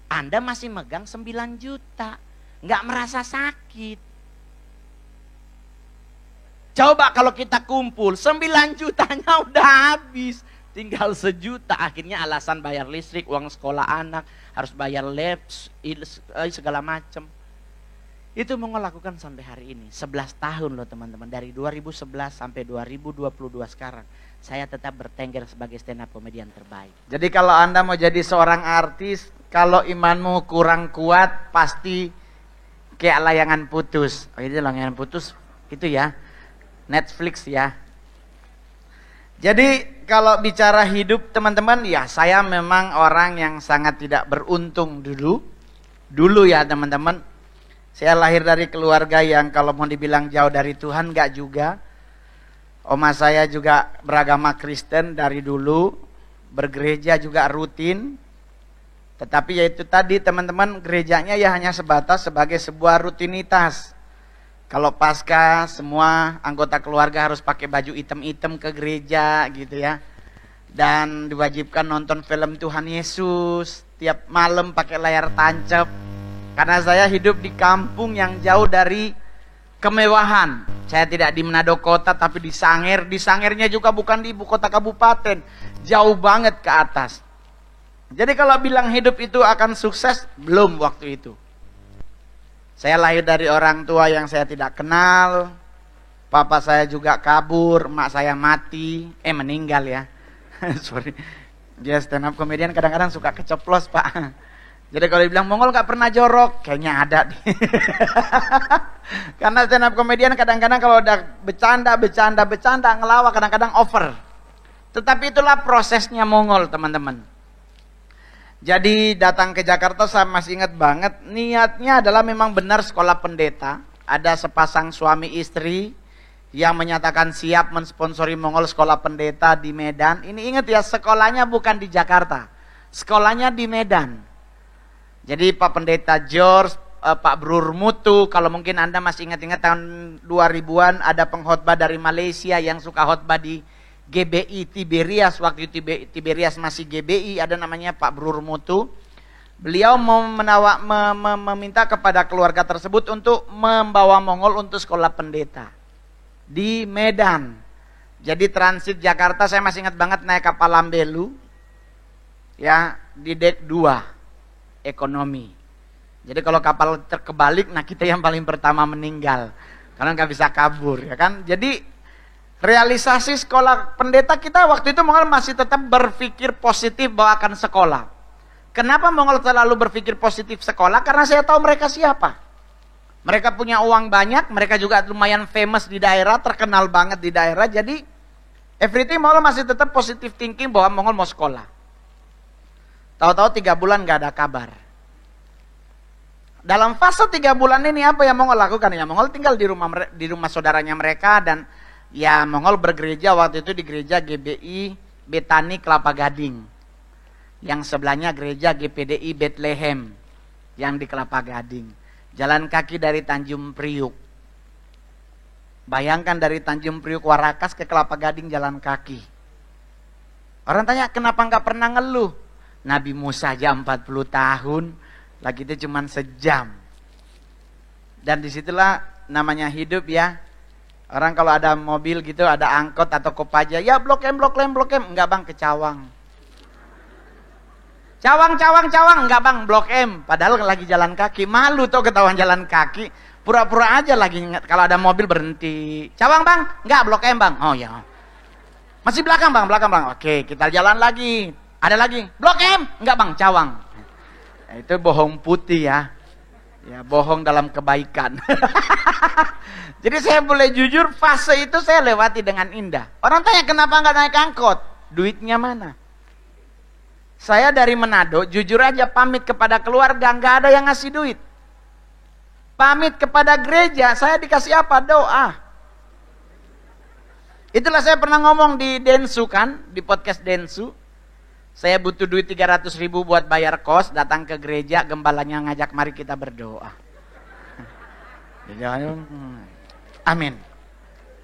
Anda masih megang 9 juta. Gak merasa sakit. Coba kalau kita kumpul 9 jutanya udah habis. Tinggal 1 juta. Akhirnya alasan bayar listrik, uang sekolah anak, harus bayar labs, segala macam. Itu mau lakukan sampai hari ini. 11 tahun loh teman-teman. Dari 2011 sampai 2022 sekarang. Saya tetap bertengger sebagai stand up comedian terbaik. Jadi kalau Anda mau jadi seorang artis, kalau imanmu kurang kuat, pasti kayak layangan putus. Oh itu layangan putus, itu ya. Netflix ya. Jadi kalau bicara hidup teman-teman, ya saya memang orang yang sangat tidak beruntung dulu. Dulu ya teman-teman. Saya lahir dari keluarga yang kalau mau dibilang jauh dari Tuhan, enggak juga. Oma saya juga beragama Kristen dari dulu. Bergereja juga rutin. Tetapi ya itu tadi teman-teman, gerejanya ya hanya sebatas sebagai sebuah rutinitas. Kalau Paskah semua anggota keluarga harus pakai baju hitam-hitam ke gereja gitu ya. Dan diwajibkan nonton film Tuhan Yesus tiap malam pakai layar tancap. Karena saya hidup di kampung yang jauh dari kemewahan. Saya tidak di Manado kota tapi di Sangir. Di Sangirnya juga bukan di ibu kota kabupaten. Jauh banget ke atas. Jadi kalau bilang hidup itu akan sukses, belum waktu itu. Saya lahir dari orang tua yang saya tidak kenal. Papa saya juga kabur, emak saya mati, meninggal ya. Sorry. Dia stand up comedian kadang-kadang suka keceplos, Pak. Jadi kalau dibilang Mongol gak pernah jorok, kayaknya ada nih. Karena stand up comedian kadang-kadang kalau udah bercanda, ngelawak kadang-kadang over. Tetapi itulah prosesnya Mongol, teman-teman. Jadi datang ke Jakarta saya masih ingat banget, niatnya adalah memang benar sekolah pendeta. Ada sepasang suami istri yang menyatakan siap mensponsori Mongol sekolah pendeta di Medan. Ini ingat ya, sekolahnya bukan di Jakarta, sekolahnya di Medan. Jadi Pak Pendeta George, Pak Brur Mutu, kalau mungkin Anda masih ingat-ingat tahun 2000-an ada pengkhotbah dari Malaysia yang suka khotbah di GBI Tiberias, waktu itu Tiberias masih GBI, ada namanya Pak Brur Mutu. Beliau meminta kepada keluarga tersebut untuk membawa Mongol untuk sekolah pendeta di Medan. Jadi transit Jakarta, saya masih ingat banget naik kapal Lambelu, ya, di dek 2 ekonomi. Jadi kalau kapal terkebalik, nah kita yang paling pertama meninggal karena nggak bisa kabur, ya kan? Jadi realisasi sekolah pendeta kita waktu itu Mongol masih tetap berpikir positif bahwa akan sekolah. Kenapa Mongol selalu berpikir positif sekolah? Karena saya tahu mereka siapa. Mereka punya uang banyak, mereka juga lumayan famous di daerah, terkenal banget di daerah. Jadi everything Mongol masih tetap positive thinking bahwa Mongol mau sekolah. Tahu-tahu 3 bulan gak ada kabar. Dalam fase 3 bulan ini apa yang Mongol lakukan? Ya Mongol tinggal di rumah saudaranya mereka, dan ya Mongol bergereja waktu itu di gereja GBI Betani Kelapa Gading. Yang sebelahnya gereja GPDI Bethlehem yang di Kelapa Gading. Jalan kaki dari Tanjung Priuk. Bayangkan dari Tanjung Priuk Warakas ke Kelapa Gading jalan kaki. Orang tanya kenapa nggak pernah ngeluh? Nabi Musa aja 40 tahun, lagi itu cuma sejam. Dan disitulah namanya hidup ya. Orang kalau ada mobil gitu, ada angkot atau Kopaja, ya Blok M. Enggak bang, ke Cawang. Cawang, enggak bang, Blok M. Padahal lagi jalan kaki, malu tuh ketahuan jalan kaki. Pura-pura aja lagi, kalau ada mobil berhenti. Cawang bang, enggak, Blok M bang. Oh ya. Masih belakang bang. Oke, kita jalan lagi. Ada lagi, Blok M, enggak bang, Cawang. Nah, itu bohong putih ya. Ya, bohong dalam kebaikan. Jadi saya boleh jujur, fase itu saya lewati dengan indah. Orang tanya kenapa enggak naik angkot? Duitnya mana? Saya dari Manado, jujur aja pamit kepada keluarga, enggak ada yang ngasih duit. Pamit kepada gereja, saya dikasih apa? Doa. Itulah saya pernah ngomong di Densu kan, di podcast Densu. Saya butuh duit 300.000 buat bayar kos, datang ke gereja, gembalanya ngajak mari kita berdoa. Amin.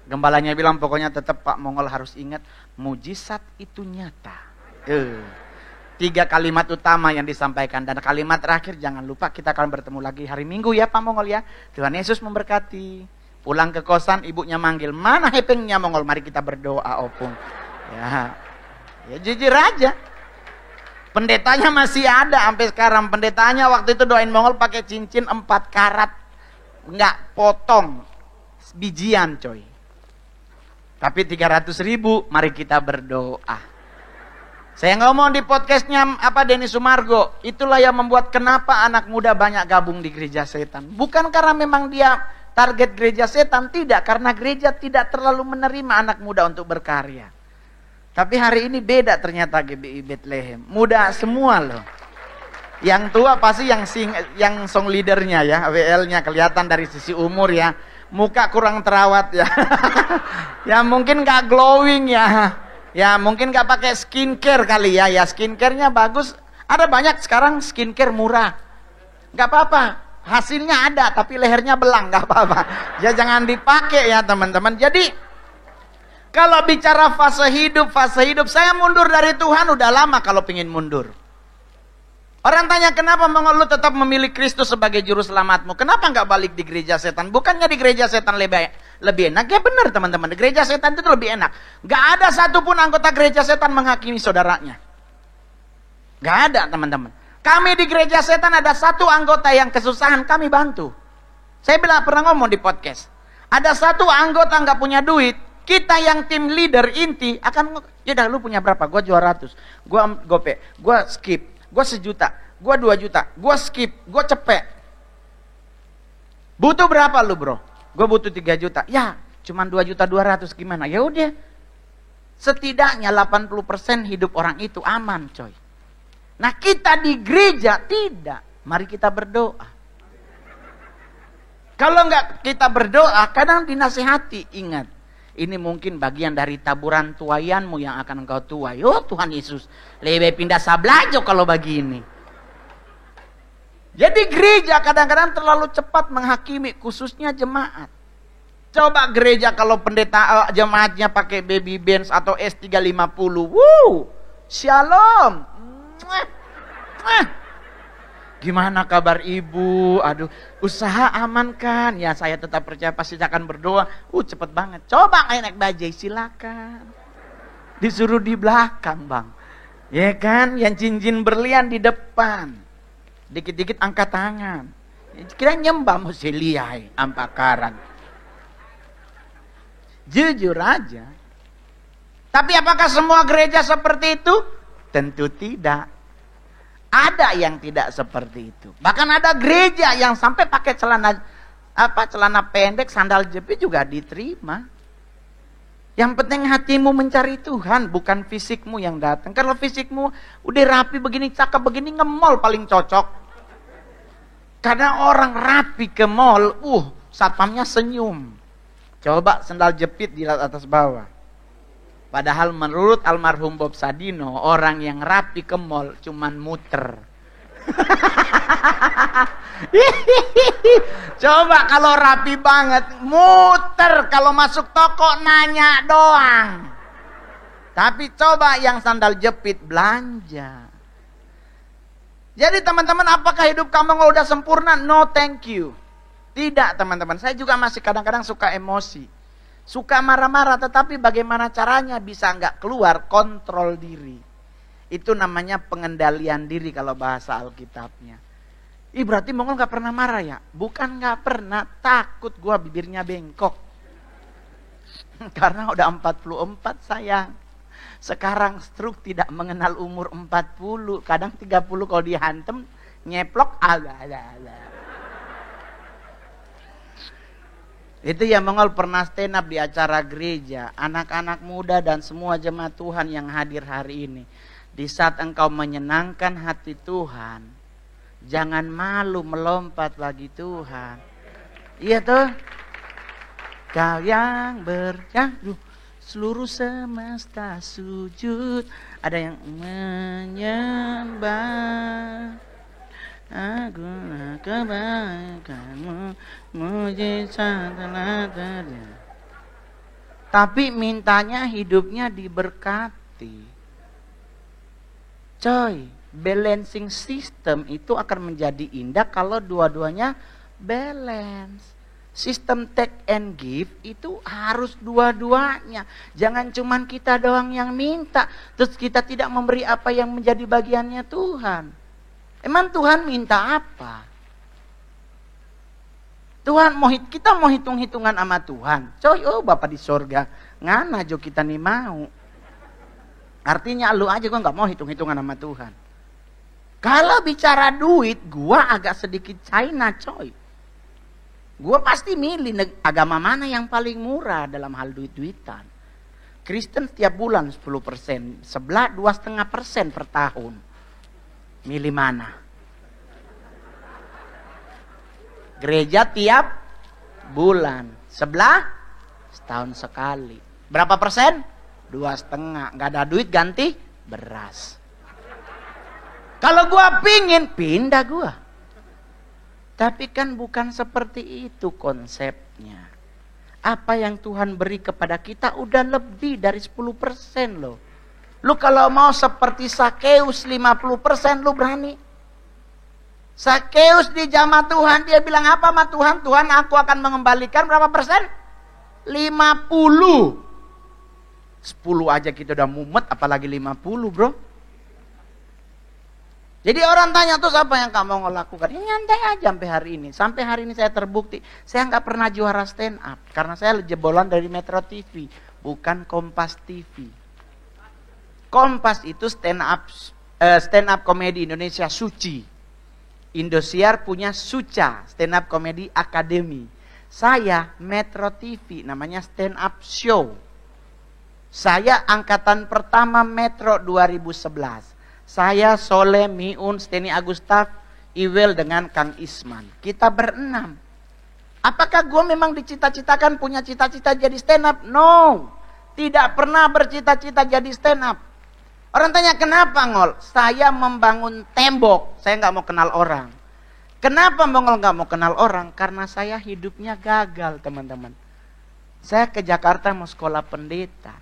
Gembalanya bilang pokoknya tetap Pak Mongol harus ingat, mujizat itu nyata. 3 kalimat utama yang disampaikan, dan kalimat terakhir jangan lupa kita akan bertemu lagi hari Minggu ya Pak Mongol ya. Tuhan Yesus memberkati. Pulang ke kosan ibunya manggil, mana hepengnya Mongol, mari kita berdoa opung. Ya jujur aja. Pendetanya masih ada sampai sekarang. Pendetanya waktu itu doain Mongol pakai cincin 4 karat. Enggak potong. Bijian coy. Tapi 300.000, mari kita berdoa. Saya ngomong di podcastnya Denny Sumargo. Itulah yang membuat kenapa anak muda banyak gabung di gereja setan. Bukan karena memang dia target gereja setan. Tidak, karena gereja tidak terlalu menerima anak muda untuk berkarya. Tapi hari ini beda ternyata GBI Bethlehem. Muda semua loh. Yang tua pasti yang song leadernya ya, WL-nya kelihatan dari sisi umur ya. Muka kurang terawat ya. Ya mungkin gak glowing ya. Ya mungkin gak pakai skincare kali ya. Ya skincare-nya bagus. Ada banyak sekarang skincare murah. Gak apa-apa. Hasilnya ada tapi lehernya belang, gak apa-apa. Ya jangan dipakai ya teman-teman. Jadi kalau bicara fase hidup, saya mundur dari Tuhan udah lama kalau pingin mundur. Orang tanya kenapa lu tetap memilih Kristus sebagai juru selamatmu? Kenapa nggak balik di gereja setan? Bukannya di gereja setan lebih enak? Ya benar teman-teman, di gereja setan itu lebih enak. Nggak ada satupun anggota gereja setan menghakimi saudaranya. Nggak ada teman-teman. Kami di gereja setan ada satu anggota yang kesusahan, kami bantu. Saya pernah ngomong di podcast. Ada satu anggota nggak punya duit, kita yang tim leader inti akan, yaudah lu punya berapa? Gue 200, gue gope, gue skip, gue 1 juta, Gua 2 juta. Gua skip, gua cepet. Butuh berapa lu, Bro? Gua butuh 3 juta. Ya, cuman 2.200.000 gimana? Ya udah. Setidaknya 80% hidup orang itu aman, coy. Nah, kita di gereja tidak. Mari kita berdoa. Kalau enggak kita berdoa, kadang dinasihati. Ingat, ini mungkin bagian dari taburan tuaianmu yang akan engkau tuai. Oh Tuhan Yesus, lebih pindah sablajo kalau begini. Jadi gereja kadang-kadang terlalu cepat menghakimi, khususnya jemaat. Coba gereja kalau pendeta jemaatnya pakai baby bands atau S350. Shalom. Gimana kabar ibu? Aduh, usaha aman kan? Ya saya tetap percaya pasti akan berdoa. Cepet banget. Coba naik bajai, silakan. Disuruh di belakang, Bang. Ya kan? Yang cincin berlian di depan. Dikit-dikit angkat tangan. Kira nyembah mesti liai, ampakaran. Jujur aja. Tapi apakah semua gereja seperti itu? Tentu tidak. Ada yang tidak seperti itu. Bahkan ada gereja yang sampai pakai celana pendek, sandal jepit juga diterima. Yang penting hatimu mencari Tuhan, bukan fisikmu yang datang. Kalau fisikmu udah rapi begini, cakep begini, nge-mall paling cocok. Karena orang rapi ke mall, satpamnya senyum. Coba sandal jepit dilihat atas bawah. Padahal menurut almarhum Bob Sadino, orang yang rapi ke mall cuman muter. Coba kalau rapi banget, muter. Kalau masuk toko nanya doang. Tapi coba yang sandal jepit belanja. Jadi teman-teman, apakah hidup kamu udah sempurna? No, thank you. Tidak teman-teman, saya juga masih kadang-kadang suka emosi. Suka marah-marah, tetapi bagaimana caranya bisa nggak keluar, kontrol diri. Itu namanya pengendalian diri kalau bahasa Alkitabnya. Berarti Mongol nggak pernah marah ya? Bukan nggak pernah, takut gua bibirnya bengkok. Karena udah 44 sayang. Sekarang stroke tidak mengenal umur 40, kadang 30 kalau dihantem, nyeplok agak. Itu yang Mongol pernah stand up di acara gereja. Anak-anak muda dan semua jemaat Tuhan yang hadir hari ini. Di saat engkau menyenangkan hati Tuhan, jangan malu melompat bagi Tuhan. Iya toh? Kau yang seluruh semesta sujud. Ada yang menyembah. Agunlah kebaikanmu, mujizat telah terjadi. Tapi mintanya hidupnya diberkati. Coy, balancing system itu akan menjadi indah kalau dua-duanya balance. Sistem take and give itu harus dua-duanya. Jangan cuman kita doang yang minta, terus kita tidak memberi apa yang menjadi bagiannya Tuhan. Emang Tuhan minta apa? Tuhan kita mau hitung-hitungan sama Tuhan. Coy, Bapak di sorga. Ngana jo kita nih mau. Artinya lu aja gua nggak mau hitung-hitungan sama Tuhan. Kalau bicara duit, gua agak sedikit China, coy. Gua pasti milih agama mana yang paling murah dalam hal duit-duitan. Kristen setiap bulan 10%, sebelah 2,5% per tahun. Milih mana? Gereja tiap bulan. Sebelah setahun sekali. Berapa persen? 2,5. Gak ada duit ganti beras. Kalau gua pingin, pindah gua. Tapi kan bukan seperti itu konsepnya. Apa yang Tuhan beri kepada kita udah lebih dari 10% loh. Lu kalau mau seperti Sakeus 50%, lu berani. Sakeus di jamaah Tuhan, dia bilang apa sama Tuhan? Tuhan, aku akan mengembalikan berapa persen? 50. 10 aja kita udah mumet, apalagi 50 bro. Jadi orang tanya, terus apa yang kamu mau lakukan? Ya nyantai aja sampai hari ini. Sampai hari ini saya terbukti, saya nggak pernah juara stand up. Karena saya jebolan dari Metro TV, bukan Kompas TV. Kompas itu stand up komedi Indonesia suci. Indosiar punya Suca, Stand Up Comedy Academy. Saya Metro TV, namanya Stand Up Show. Saya angkatan pertama Metro 2011. Saya, Soleh, Miun, Steny Agustaf, Iwel dengan Kang Isman. Kita berenam. Apakah gue memang dicita-citakan punya cita-cita jadi stand up? No. Tidak pernah bercita-cita jadi stand up. Orang tanya kenapa Ngol? Saya membangun tembok. Saya nggak mau kenal orang. Kenapa Ngol nggak mau kenal orang? Karena saya hidupnya gagal teman-teman. Saya ke Jakarta mau sekolah pendeta.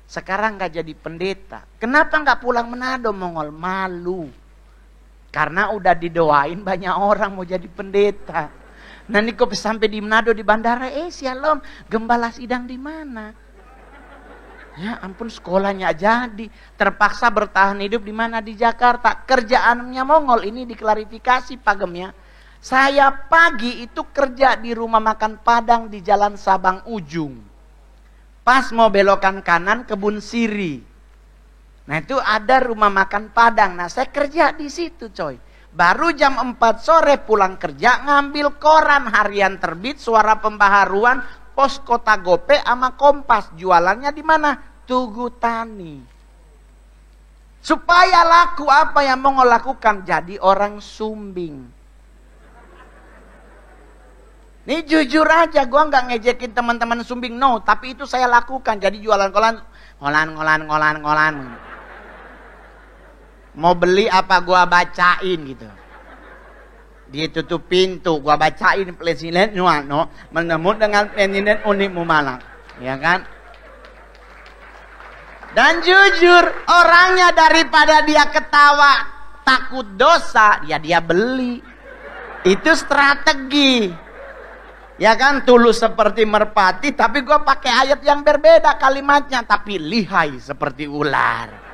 Sekarang nggak jadi pendeta. Kenapa nggak pulang Manado Mongol? Malu. Karena udah didoain banyak orang mau jadi pendeta. Nanti kok sampai di Manado di bandara, Shalom, gembala sidang di mana? Ya ampun, sekolahnya jadi. Terpaksa bertahan hidup di mana? Di Jakarta. Kerjaannya Mongol ini diklarifikasi Pak Gem ya. Saya pagi itu kerja di rumah makan Padang di Jalan Sabang Ujung. Pas mau belokan kanan Kebun Siri. Nah itu ada rumah makan Padang. Nah saya kerja di situ coy. Baru jam 4 sore pulang kerja ngambil koran harian terbit, Suara Pembaharuan, Pos Kota Gope sama Kompas. Jualannya di mana? Tugu Tani. Supaya laku apa yang mau lakukan? Jadi orang sumbing. Ini jujur aja, gue nggak ngejekin teman-teman sumbing, no. Tapi itu saya lakukan, jadi jualan kolan. Mau beli apa gue bacain gitu. Dia tutup pintu, gue bacain Presiden Nuano menemu dengan Presiden Unimu Malang, ya kan? Dan jujur, orangnya daripada dia ketawa takut dosa, ya dia beli. Itu strategi. Ya kan, tulus seperti merpati, tapi gue pakai ayat yang berbeda kalimatnya, tapi lihai seperti ular.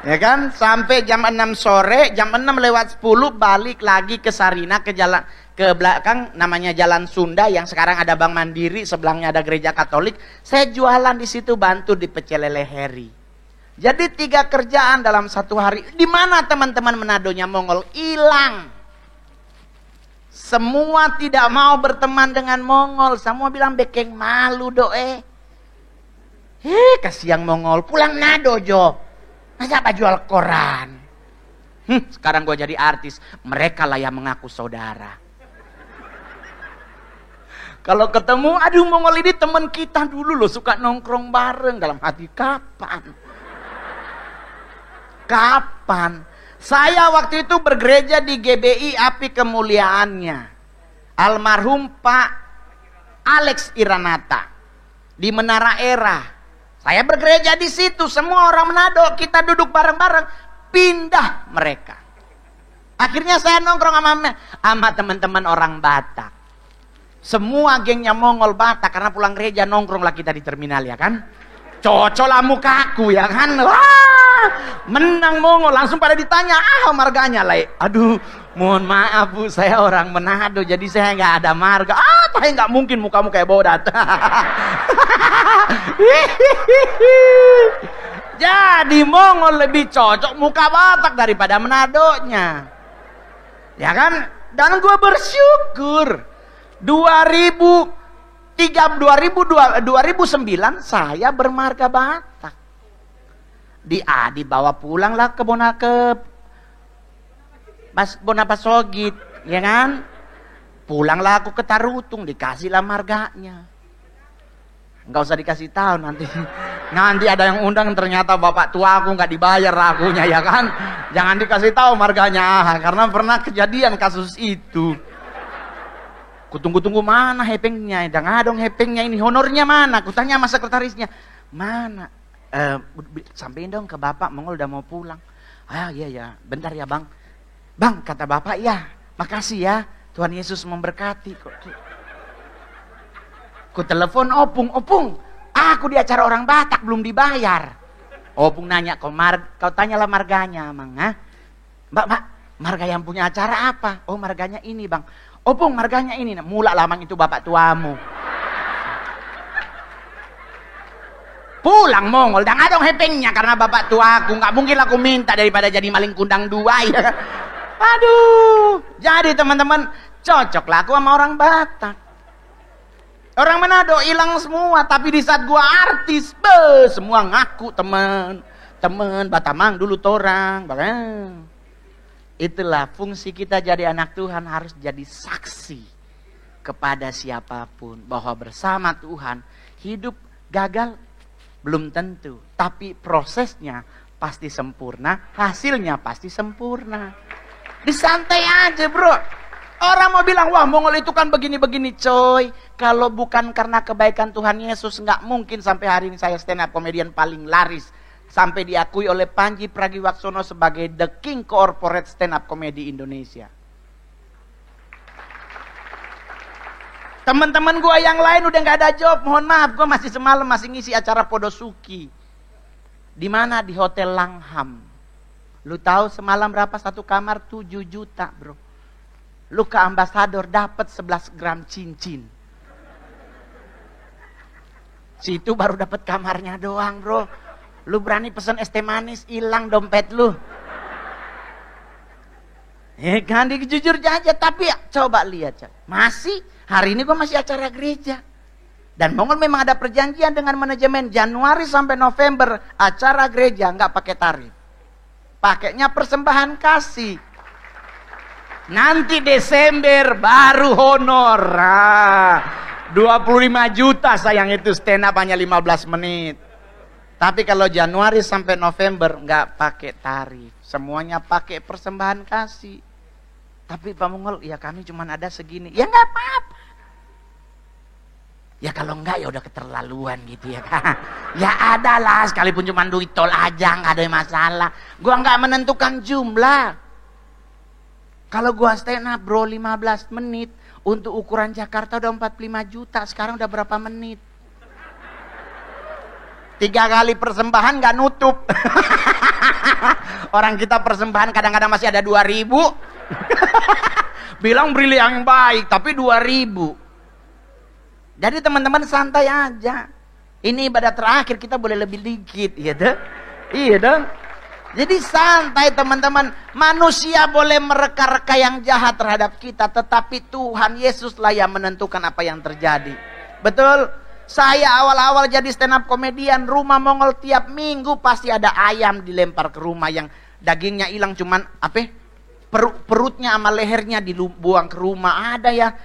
Ya kan, sampai jam 6 sore, jam 6 lewat 10 balik lagi ke Sarina, ke jalan ke belakang namanya Jalan Sunda yang sekarang ada Bank Mandiri, sebelahnya ada gereja Katolik. Saya jualan di situ, bantu di Pecel Lele Heri. Jadi 3 kerjaan dalam 1 hari. Di mana teman-teman Manadonya Mongol? Hilang. Semua tidak mau berteman dengan Mongol. Semua bilang bekeng malu doe. Kasihan Mongol. Pulang Nado Jo. Masa apa jual koran? Sekarang gue jadi artis. Mereka lah yang mengaku saudara. Kalau ketemu, aduh Mongol ini teman kita dulu loh. Suka nongkrong bareng. Dalam hati kapan? Kapan? Saya waktu itu bergereja di GBI Api Kemuliaannya. Almarhum Pak Alex Iranata. Di Menara Era. Saya bergereja di situ. Semua orang Manado. Kita duduk bareng-bareng. Pindah mereka. Akhirnya saya nongkrong sama teman-teman orang Batak. Semua gengnya Mongol Batak. Karena pulang gereja nongkrong lah kita di terminal ya kan. Cocok lah mukaku ya kan. Wah, menang Mongol. Langsung pada ditanya, marganya lah. Aduh, mohon maaf Bu, saya orang Manado, jadi saya nggak ada marga. Tapi nggak mungkin mukamu kayak bodat. Jadi Mongol lebih cocok muka Batak daripada Manadonya. Ya kan? Dan gue bersyukur 2009 saya bermarga Batak. Dibawa pulang lah ke Bonapasogit, ya kan? Pulanglah aku ke Tarutung, dikasih lah marganya. Nggak usah dikasih tahu nanti. Nanti ada yang undang ternyata bapak tua aku nggak dibayar akunya ya kan? Jangan dikasih tahu marganya, karena pernah kejadian kasus itu. Kutunggu-tunggu mana hepengnya, jangan dong hepengnya ini, honornya mana? Kutanya sama sekretarisnya, mana? Sampein dong ke bapak, Mongol udah mau pulang. Iya, bentar ya bang. Bang, kata bapak, ya makasih ya, Tuhan Yesus memberkati. Ku telepon Opung, aku di acara orang Batak belum dibayar. Opung nanya, kau tanyalah marganya emang, ha? Mbak, marga yang punya acara apa? Oh marganya ini bang. Opung marganya ini, mula lamang itu bapak tuamu. Pulang Mongol, dan dong hepengnya karena bapak tua aku. Nggak mungkin aku minta daripada jadi maling kundang 2 ya. Aduh, jadi teman-teman, cocoklah aku sama orang Batak. Orang Manado hilang semua, tapi di saat gua artis, semua ngaku teman Batamang dulu torang. Itulah fungsi kita jadi anak Tuhan, harus jadi saksi kepada siapapun bahwa bersama Tuhan hidup gagal belum tentu, tapi prosesnya pasti sempurna, hasilnya pasti sempurna. Disantai aja, bro. Orang mau bilang, wah Mongol itu kan begini-begini, coy. Kalau bukan karena kebaikan Tuhan Yesus, nggak mungkin sampai hari ini saya stand up comedian paling laris. Sampai diakui oleh Panji Pragiwaksono sebagai the king corporate stand up comedy Indonesia. Teman-teman gue yang lain udah nggak ada job, mohon maaf, gue masih semalam masih ngisi acara Podosuki. Di mana? Di Hotel Langham. Lu tahu semalam berapa satu kamar? 7 juta, bro. Lu ke ambasador dapat 11 gram cincin. Situ baru dapat kamarnya doang, bro. Lu berani pesen es teh manis, hilang dompet lu. Kan jujur aja, tapi ya, coba lihat, masih hari ini gua masih acara gereja. Dan Mongol memang ada perjanjian dengan manajemen Januari sampai November acara gereja nggak pakai tarif. Pakainya persembahan kasih. Nanti Desember baru honor. 25 juta sayang, itu stand up hanya 15 menit. Tapi kalau Januari sampai November nggak pakai tarif. Semuanya pakai persembahan kasih. Tapi Pak Mongol, ya kami cuma ada segini. Ya nggak apa-apa. Ya kalau enggak ya udah keterlaluan gitu ya. Ya ada lah, sekalipun cuma duit tol aja nggak ada masalah. Gua nggak menentukan jumlah. Kalau gua stand up bro 15 menit, untuk ukuran Jakarta udah 45 juta, sekarang udah berapa menit? 3 kali persembahan gak nutup. Orang kita persembahan kadang-kadang masih ada 2.000. Bilang beri yang baik, tapi 2.000. Jadi teman-teman santai aja. Ini ibadah terakhir, kita boleh lebih dikit, ya deh. Iya dong. Jadi santai teman-teman. Manusia boleh mereka-reka yang jahat terhadap kita, tetapi Tuhan Yesuslah yang menentukan apa yang terjadi. Betul? Saya awal-awal jadi stand up komedian, rumah Mongol tiap minggu pasti ada ayam dilempar ke rumah yang dagingnya hilang, cuman perutnya sama lehernya dibuang ke rumah. Ada ya,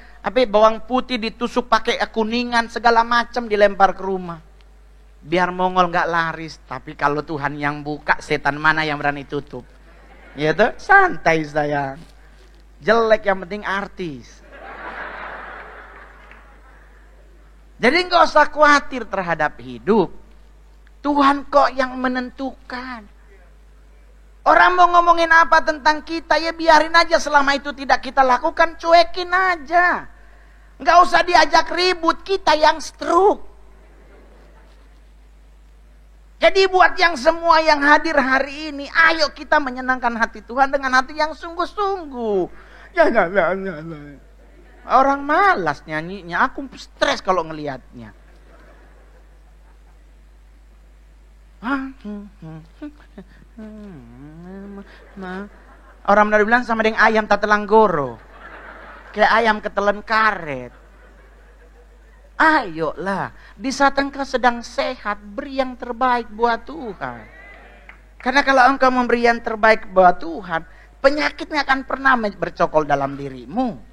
bawang putih ditusuk pakai kuningan, segala macam dilempar ke rumah. Biar Mongol nggak laris, tapi kalau Tuhan yang buka, setan mana yang berani tutup? Ya tuh, santai sayang. Jelek yang penting artis. Jadi nggak usah khawatir terhadap hidup. Tuhan kok yang menentukan. Orang mau ngomongin apa tentang kita, ya biarin aja. Selama itu tidak kita lakukan, cuekin aja. Nggak usah diajak ribut, kita yang stroke. Jadi buat yang semua yang hadir hari ini, ayo kita menyenangkan hati Tuhan dengan hati yang sungguh-sungguh. Ya. Orang malas nyanyinya, aku stres kalau ngelihatnya. Orang Manado bilang sama dengan ayam tatelang goro. Kayak ayam ketelan karet. Ayolah, di saat engkau sedang sehat, beri yang terbaik buat Tuhan. Karena kalau engkau memberi yang terbaik buat Tuhan, penyakit nggak akan pernah bercokol dalam dirimu.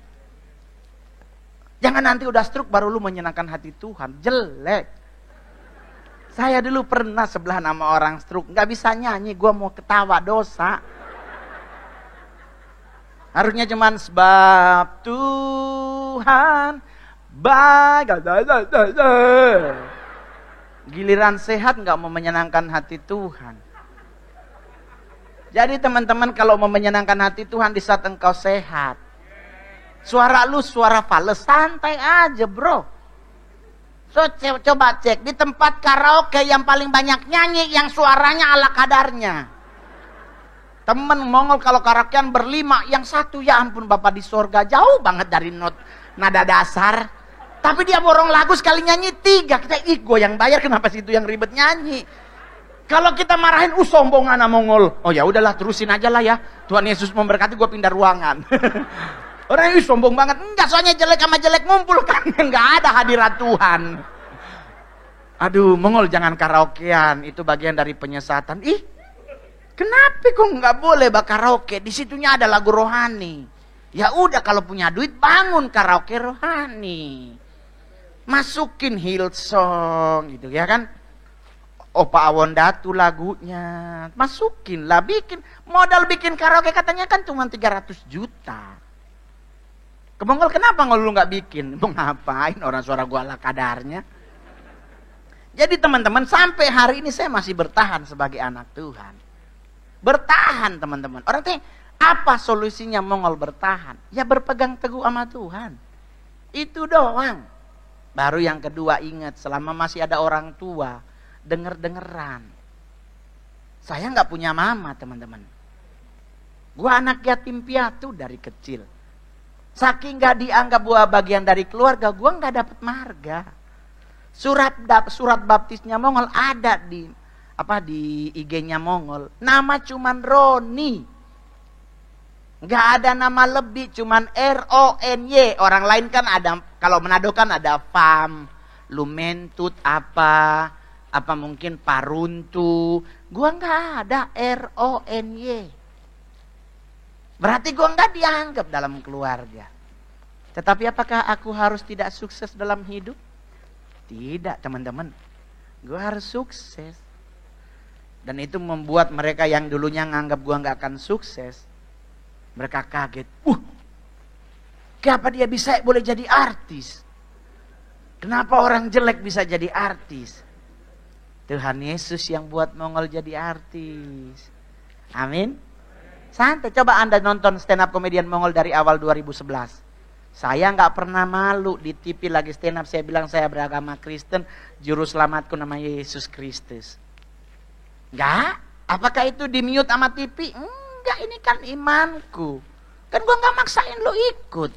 Jangan nanti udah stroke baru lu menyenangkan hati Tuhan, jelek. Saya dulu pernah sebelah nama orang stroke, nggak bisa nyanyi, gue mau ketawa dosa. Harusnya cuman sebab Tuhan baik. Giliran sehat nggak mau menyenangkan hati Tuhan. Jadi teman-teman, kalau mau menyenangkan hati Tuhan di saat engkau sehat, suara lu suara fals, santai aja bro. So coba cek di tempat karaoke yang paling banyak nyanyi, yang suaranya ala kadarnya. Temen Mongol kalau karaokean berlima, yang satu ya ampun Bapak di sorga, jauh banget dari nada dasar. Tapi dia borong lagu sekali nyanyi 3. Kita gue yang bayar, kenapa sih itu yang ribet nyanyi? Kalau kita marahin, sombong anak Mongol. Oh ya udahlah, terusin aja lah ya. Tuhan Yesus memberkati, gue pindah ruangan. Orang ini sombong banget. Enggak, soalnya jelek sama jelek ngumpul kan. Enggak ada hadirat Tuhan. Aduh, Mongol jangan karaokean. Itu bagian dari penyesatan. Ih, kenapa kok nggak boleh karaoke? Di situnya ada lagu rohani. Ya udah, kalau punya duit bangun karaoke rohani. Masukin Hillsong gitu ya kan. Opa Awondatu lagunya, masukin lah, bikin modal bikin karaoke katanya kan cuma 300 juta. Ke Mongol kenapa lu nggak bikin? Mau ngapain, orang suara gua ala kadarnya. Jadi teman-teman, sampai hari ini saya masih bertahan sebagai anak Tuhan. Bertahan teman-teman. Orang tanya, apa solusinya Mongol bertahan? Ya berpegang teguh sama Tuhan. Itu doang. Baru yang kedua, ingat, selama masih ada orang tua, denger-dengeran. Saya nggak punya mama teman-teman. Gua anak yatim piatu dari kecil. Saking nggak dianggap gua bagian dari keluarga, gua nggak dapet marga. Surat baptisnya Mongol ada di IG-nya Mongol. Nama cuman Roni. Nggak ada nama lebih, cuman RONY. Orang lain kan ada, kalau Manado kan ada Fam, Lumentut apa mungkin Paruntu. Gua nggak ada RONY. Berarti gua nggak dianggap dalam keluarga. Tetapi apakah aku harus tidak sukses dalam hidup? Tidak teman-teman. Gua harus sukses. Dan itu membuat mereka yang dulunya nganggap gua nggak akan sukses, mereka kaget. Kenapa dia bisa boleh jadi artis? Kenapa orang jelek bisa jadi artis? Tuhan Yesus yang buat Mongol jadi artis. Amin. Santai, coba Anda nonton stand up komedian Mongol dari awal 2011. Saya nggak pernah malu di TV lagi stand up. Saya bilang saya beragama Kristen, juru selamatku nama Yesus Kristus. Enggak? Apakah itu di mute sama TV? Enggak, ini kan imanku. Kan gua nggak maksain lo ikut.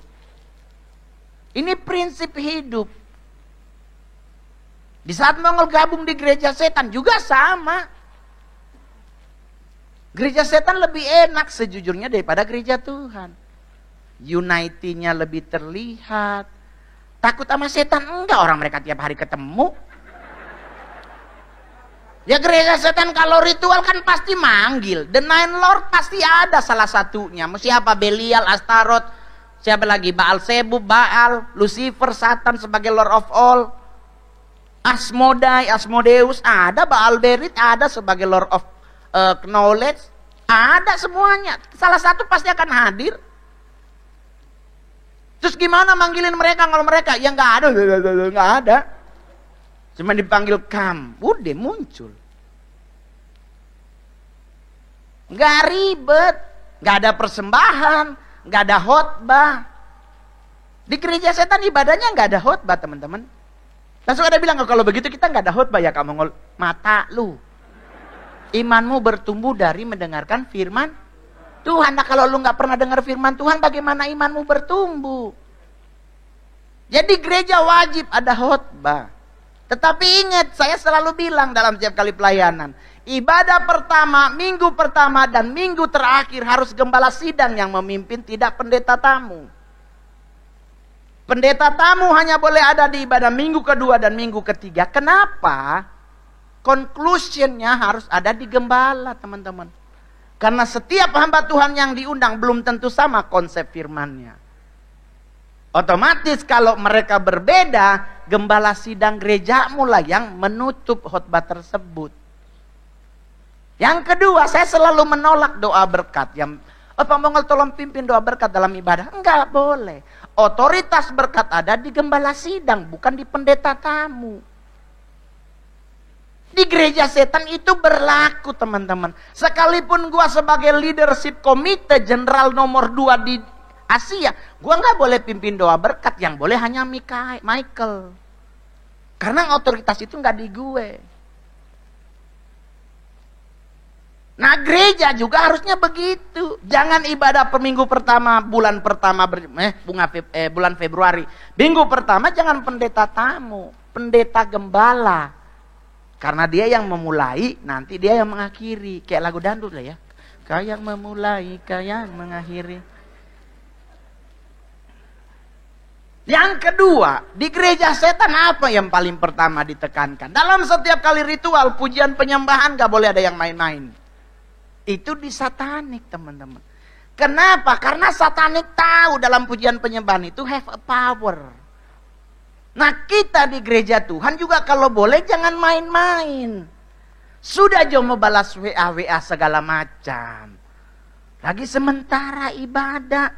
Ini prinsip hidup. Di saat Mongol gabung di gereja setan juga sama. Gereja setan lebih enak sejujurnya daripada gereja Tuhan. Unity-nya lebih terlihat. Takut sama setan? Enggak, orang mereka tiap hari ketemu. Ya gereja setan kalau ritual kan pasti manggil. The Nine Lord pasti ada salah satunya. Siapa? Belial, Astaroth. Siapa lagi? Baal Zebub, Baal, Lucifer, Satan sebagai Lord of all. Asmodeus ada, Baal Berit ada sebagai Lord of Knowledge, ada semuanya. Salah satu pasti akan hadir. Terus gimana manggilin mereka kalau mereka yang nggak ada, cuma dipanggil kam, udah muncul. Nggak ribet, nggak ada persembahan, nggak ada khotbah. Di gereja setan ibadahnya nggak ada khotbah teman-teman. Langsung ada bilang, kalau begitu kita nggak ada khotbah ya kamu Mongol. Mata lu. Imanmu bertumbuh dari mendengarkan firman Tuhan. Nah kalau lu nggak pernah dengar firman Tuhan, bagaimana imanmu bertumbuh? Jadi gereja wajib ada khotbah. Tetapi ingat, saya selalu bilang dalam setiap kali pelayanan, ibadah pertama, minggu pertama dan minggu terakhir harus gembala sidang yang memimpin, tidak pendeta tamu. Pendeta tamu hanya boleh ada di ibadah minggu kedua dan minggu ketiga. Kenapa? Conclusionnya harus ada di gembala, teman-teman. Karena setiap hamba Tuhan yang diundang belum tentu sama konsep firmannya. Otomatis kalau mereka berbeda, gembala sidang gerejamu lah yang menutup khotbah tersebut. Yang kedua, saya selalu menolak doa berkat. Pak Mongol tolong pimpin doa berkat dalam ibadah. Enggak boleh. Otoritas berkat ada di gembala sidang, bukan di pendeta tamu. Di gereja setan itu berlaku teman-teman. Sekalipun gua sebagai leadership komite jenderal nomor 2 di Asia, gua nggak boleh pimpin doa berkat. Yang boleh hanya Michael. Karena otoritas itu nggak di gue. Nah gereja juga harusnya begitu. Jangan ibadah per minggu pertama, bulan pertama bulan Februari. Minggu pertama jangan pendeta tamu, pendeta gembala. Karena dia yang memulai, nanti dia yang mengakhiri. Kayak lagu dangdut lah ya. Kau yang memulai, kau yang mengakhiri. Yang kedua, di gereja setan apa yang paling pertama ditekankan? Dalam setiap kali ritual, pujian, penyembahan, gak boleh ada yang main-main. Itu di satanik, teman-teman. Kenapa? Karena satanik tahu dalam pujian penyembahan itu have a power. Nah, kita di gereja Tuhan juga kalau boleh jangan main-main. Sudah jom balas WA segala macam. Lagi sementara ibadah,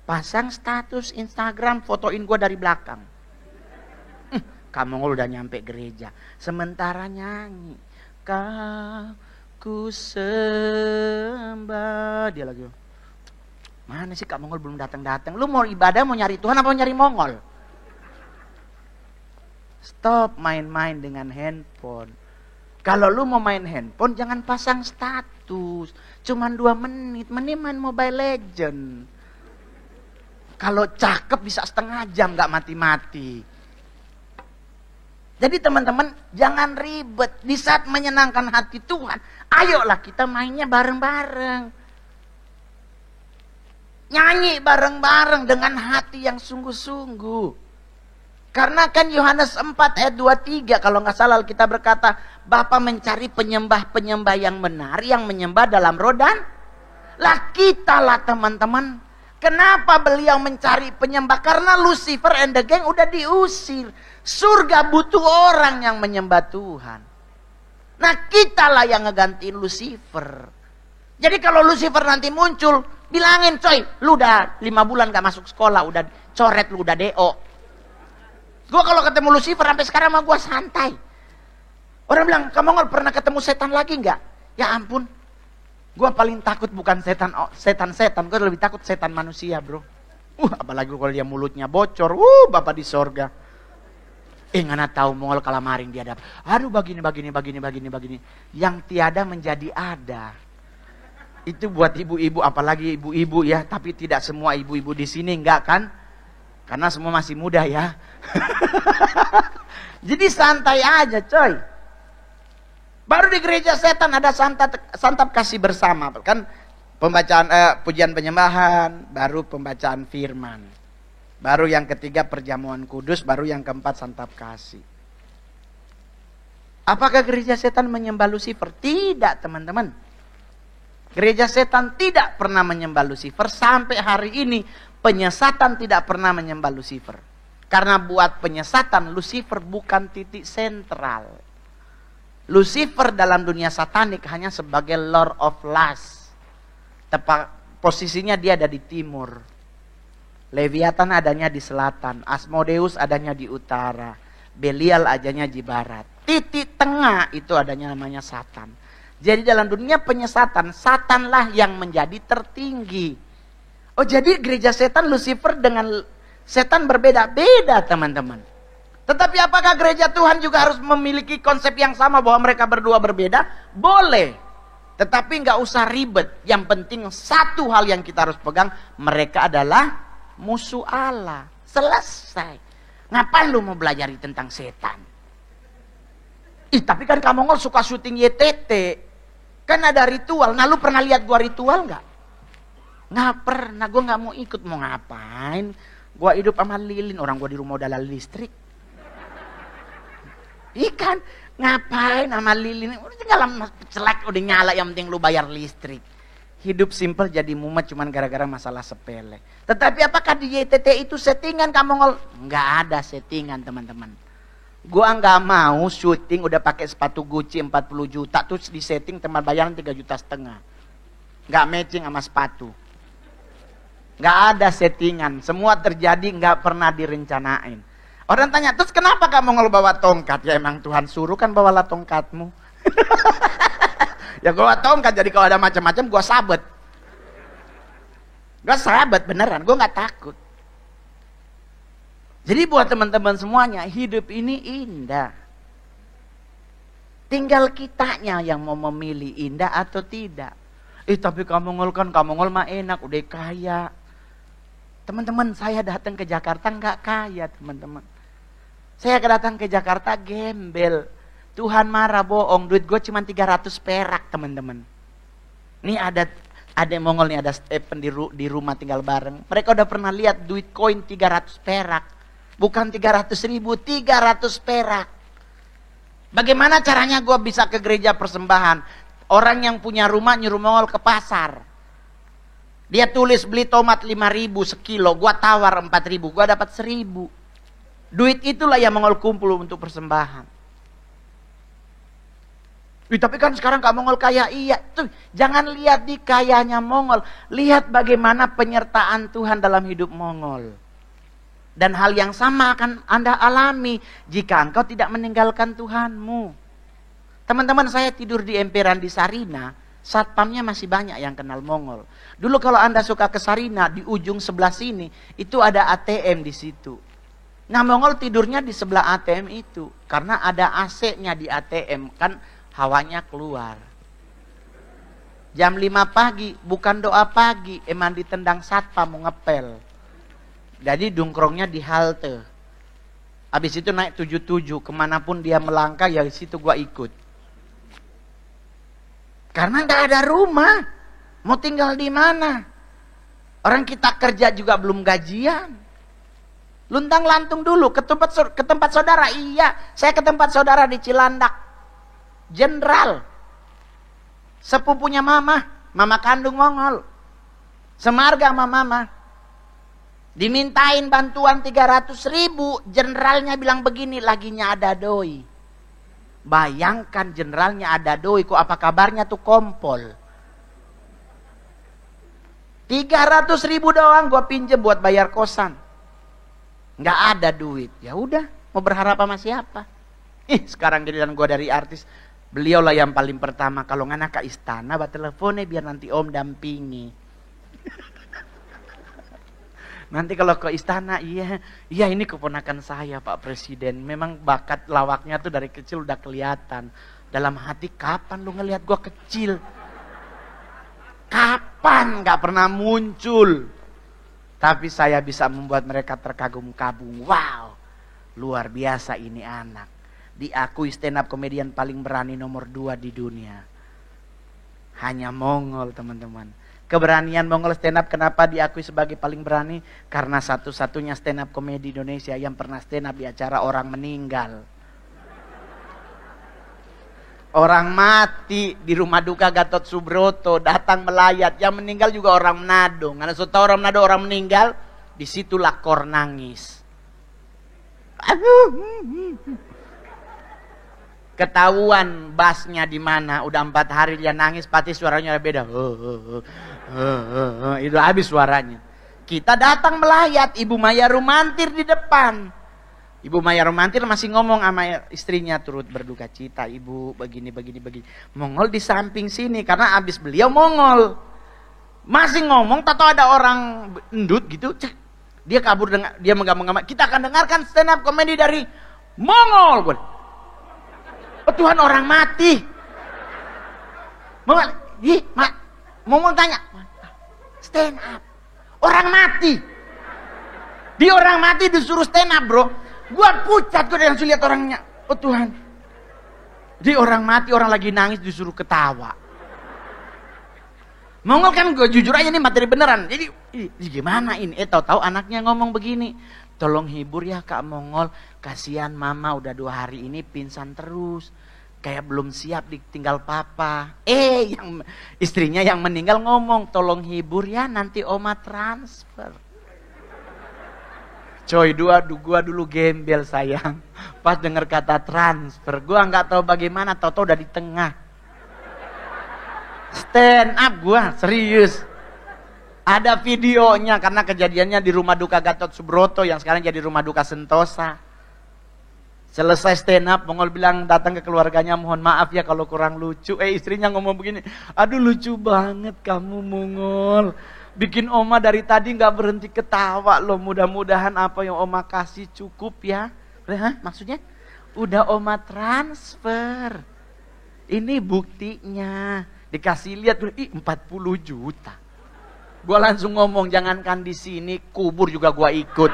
pasang status Instagram, fotoin gue dari belakang. Kamu udah nyampe gereja. Sementara nyanyi, kau ku sembah. Dia lagi, mana sih Kak Mongol belum datang-datang. Lu mau ibadah, mau nyari Tuhan apa mau nyari Mongol? Stop main-main dengan handphone. Kalau lu mau main handphone, jangan pasang status. Cuman 2 menit, mending main Mobile Legend. Kalau cakep bisa setengah jam gak mati-mati. Jadi teman-teman, jangan ribet. Di saat menyenangkan hati Tuhan, ayolah kita mainnya bareng-bareng. Nyanyi bareng-bareng dengan hati yang sungguh-sungguh. Karena kan Yohanes 4 ayat 23 kalau nggak salah kita berkata, Bapa mencari penyembah-penyembah yang benar, yang menyembah dalam roh dan lah kita lah teman-teman. Kenapa beliau mencari penyembah? Karena Lucifer and the gang udah diusir. Surga butuh orang yang menyembah Tuhan. Nah kita lah yang ngegantiin Lucifer. Jadi kalau Lucifer nanti muncul, bilangin coy, lu udah 5 bulan gak masuk sekolah, udah coret, lu udah DO. Gue kalau ketemu Lucifer sampai sekarang mah gue santai. Orang bilang, kamu pernah ketemu setan lagi nggak? Ya ampun, gue paling takut bukan setan, gue lebih takut setan manusia bro. Apalagi kalau dia mulutnya bocor, bapak di sorga. Ngana tahu Mongol kalamaring dia dapat. Aduh begini. Yang tiada menjadi ada. Itu buat ibu-ibu, apalagi ibu-ibu ya. Tapi tidak semua ibu-ibu di sini enggak kan? Karena semua masih muda ya. Jadi santai aja coy. Baru di gereja setan ada santap kasih bersama. Kan pembacaan pujian penyembahan, baru pembacaan firman. Baru yang ketiga perjamuan kudus, baru yang keempat santap kasih. Apakah gereja setan menyembah Lucifer? Tidak teman-teman. Gereja setan tidak pernah menyembah Lucifer. Sampai hari ini penyesatan tidak pernah menyembah Lucifer. Karena buat penyesatan, Lucifer bukan titik sentral. Lucifer dalam dunia satanik hanya sebagai Lord of Lust. Posisinya dia ada di timur. Leviathan adanya di selatan. Asmodeus adanya di utara. Belial adanya di barat. Titik tengah itu adanya namanya Satan. Jadi dalam dunia penyesatan, Satanlah yang menjadi tertinggi. Oh jadi gereja setan Lucifer dengan setan berbeda-beda teman-teman. Tetapi apakah gereja Tuhan juga harus memiliki konsep yang sama bahwa mereka berdua berbeda? Boleh. Tetapi nggak usah ribet. Yang penting satu hal yang kita harus pegang. Mereka adalah musuh Allah. Selesai. Ngapain lu mau belajar tentang setan? Tapi kan kamu suka syuting YTT. Kan ada ritual. Nah lu pernah lihat gua ritual nggak? Nggak pernah. Gua nggak mau ikut. Mau ngapain? Gua hidup sama lilin. Orang gua di rumah udah listrik. Ikan ngapain sama lilin? Udah tinggal celak udah nyala. Yang penting lu bayar listrik. Hidup simpel jadi mumet cuman gara-gara masalah sepele. Tetapi apakah di YTT itu settingan kamu nggak ada settingan teman-teman. Gua nggak mau syuting udah pakai sepatu Gucci 40 juta terus di setting teman bayaran 3,5 juta. Nggak matching sama sepatu. Nggak ada settingan. Semua terjadi nggak pernah direncanain. Orang tanya, terus kenapa kamu bawa tongkat? Ya emang Tuhan suruh kan bawalah tongkatmu. Ya gua tongkat jadi kalau ada macam-macam gua sabet. Gua sabet beneran, gua nggak takut. Jadi buat teman-teman semuanya, hidup ini indah. Tinggal kitanya yang mau memilih indah atau tidak. Tapi kamu ngol mah enak, udah kaya. Teman-teman, saya datang ke Jakarta nggak kaya, teman-teman. Saya datang ke Jakarta gembel. Tuhan marah, bohong. Duit gue cuma 300 perak, teman-teman. Ini ada Mongol nih, ada Stephen di rumah tinggal bareng. Mereka udah pernah lihat duit koin 300 perak. Bukan 300 ribu, 300 perak. Bagaimana caranya gue bisa ke gereja persembahan? Orang yang punya rumah nyuruh Mongol ke pasar. Dia tulis beli tomat 5.000 sekilo, gue tawar 4.000, gue dapat 1.000. Duit itulah yang Mongol kumpul untuk persembahan. Tapi kan sekarang Kak Mongol kaya. Iya, tuh, jangan lihat di kayanya Mongol. Lihat bagaimana penyertaan Tuhan dalam hidup Mongol. Dan hal yang sama akan Anda alami jika engkau tidak meninggalkan Tuhanmu. Teman-teman, saya tidur di emperan di Sarina, satpamnya masih banyak yang kenal Mongol. Dulu kalau Anda suka ke Sarina, di ujung sebelah sini, itu ada ATM di situ. Nah, Mongol tidurnya di sebelah ATM itu. Karena ada AC-nya di ATM, kan hawanya keluar. Jam 5 pagi, bukan doa pagi, emang ditendang satpam mau ngepel. Jadi dungkrongnya di halte. Habis itu naik 77, kemanapun dia melangkah, ya di situ gua ikut. Karena nggak ada rumah, mau tinggal di mana? Orang kita kerja juga belum gajian. Luntang lantung dulu ke tempat saudara. Iya, saya ke tempat saudara di Cilandak. Jenderal, sepupunya mama kandung Mongol, semarga sama mama. Dimintain bantuan 300.000, jenderalnya bilang begini, laginya ada doi. Bayangkan jenderalnya ada doi, kok apa kabarnya tuh kompol. 300.000 doang gua pinjem buat bayar kosan. Nggak ada duit. Ya udah, mau berharap sama siapa? Sekarang giliran gua dari artis. Beliaulah yang paling pertama, kalau ngana ke istana, teleponnya biar nanti om dampingi. Nanti kalau ke istana, iya ini keponakan saya Pak Presiden. Memang bakat lawaknya tuh dari kecil udah kelihatan. Dalam hati, kapan lu ngelihat gua kecil? Kapan? Gak pernah muncul. Tapi saya bisa membuat mereka terkagum-kagum. Wow, luar biasa ini anak. Diakui stand up komedian paling berani nomor 2 di dunia. Hanya Mongol, teman-teman. Keberanian Mongol stand up kenapa diakui sebagai paling berani? Karena satu-satunya stand up komedi Indonesia yang pernah stand up di acara orang meninggal. Orang mati di rumah duka Gatot Subroto datang melayat. Yang meninggal juga orang Manado. Karena sudah tahu orang Manado orang meninggal, disitulah kor nangis. Ketahuan basnya di mana, udah 4 hari dia nangis, pasti suaranya udah beda. Itu habis suaranya. Kita datang melayat, Ibu Maya Rumantir di depan. Ibu Maya Rumantir masih ngomong sama istrinya, turut berduka cita, Ibu begini. Mongol di samping sini, karena habis beliau Mongol. Masih ngomong, tahu ada orang endut gitu, dia kabur, dia menggama-gama. Kita akan dengarkan stand up komedi dari Mongol. Oh, Tuhan, orang mati. Mongol tanya, stand up. Orang mati. Dia orang mati disuruh stand up, bro. Gua pucat, gua langsung lihat orangnya. Oh Tuhan. Dia orang mati, orang lagi nangis disuruh ketawa. Mongol kan gue jujur aja nih materi beneran. Jadi gimana ini? Tahu-tahu anaknya ngomong begini. Tolong hibur ya Kak Mongol. Kasihan mama udah 2 hari ini pingsan terus. Kayak belum siap ditinggal papa. Yang istrinya yang meninggal ngomong, tolong hibur ya nanti oma transfer. Coy, gua dulu gembel sayang. Pas denger kata transfer, gua nggak tahu bagaimana, tahu-tahu udah di tengah. Stand up gua, serius. Ada videonya karena kejadiannya di rumah duka Gatot Subroto yang sekarang jadi rumah duka Sentosa. Selesai stand up, Mongol bilang datang ke keluarganya, mohon maaf ya kalau kurang lucu. Istrinya ngomong begini, aduh lucu banget kamu Mongol. Bikin oma dari tadi gak berhenti ketawa loh. Mudah-mudahan apa yang oma kasih cukup ya. Hah? Maksudnya? Udah oma transfer. Ini buktinya. Dikasih lihat, 40 juta. Gua langsung ngomong, jangankan di sini, kubur juga gua ikut.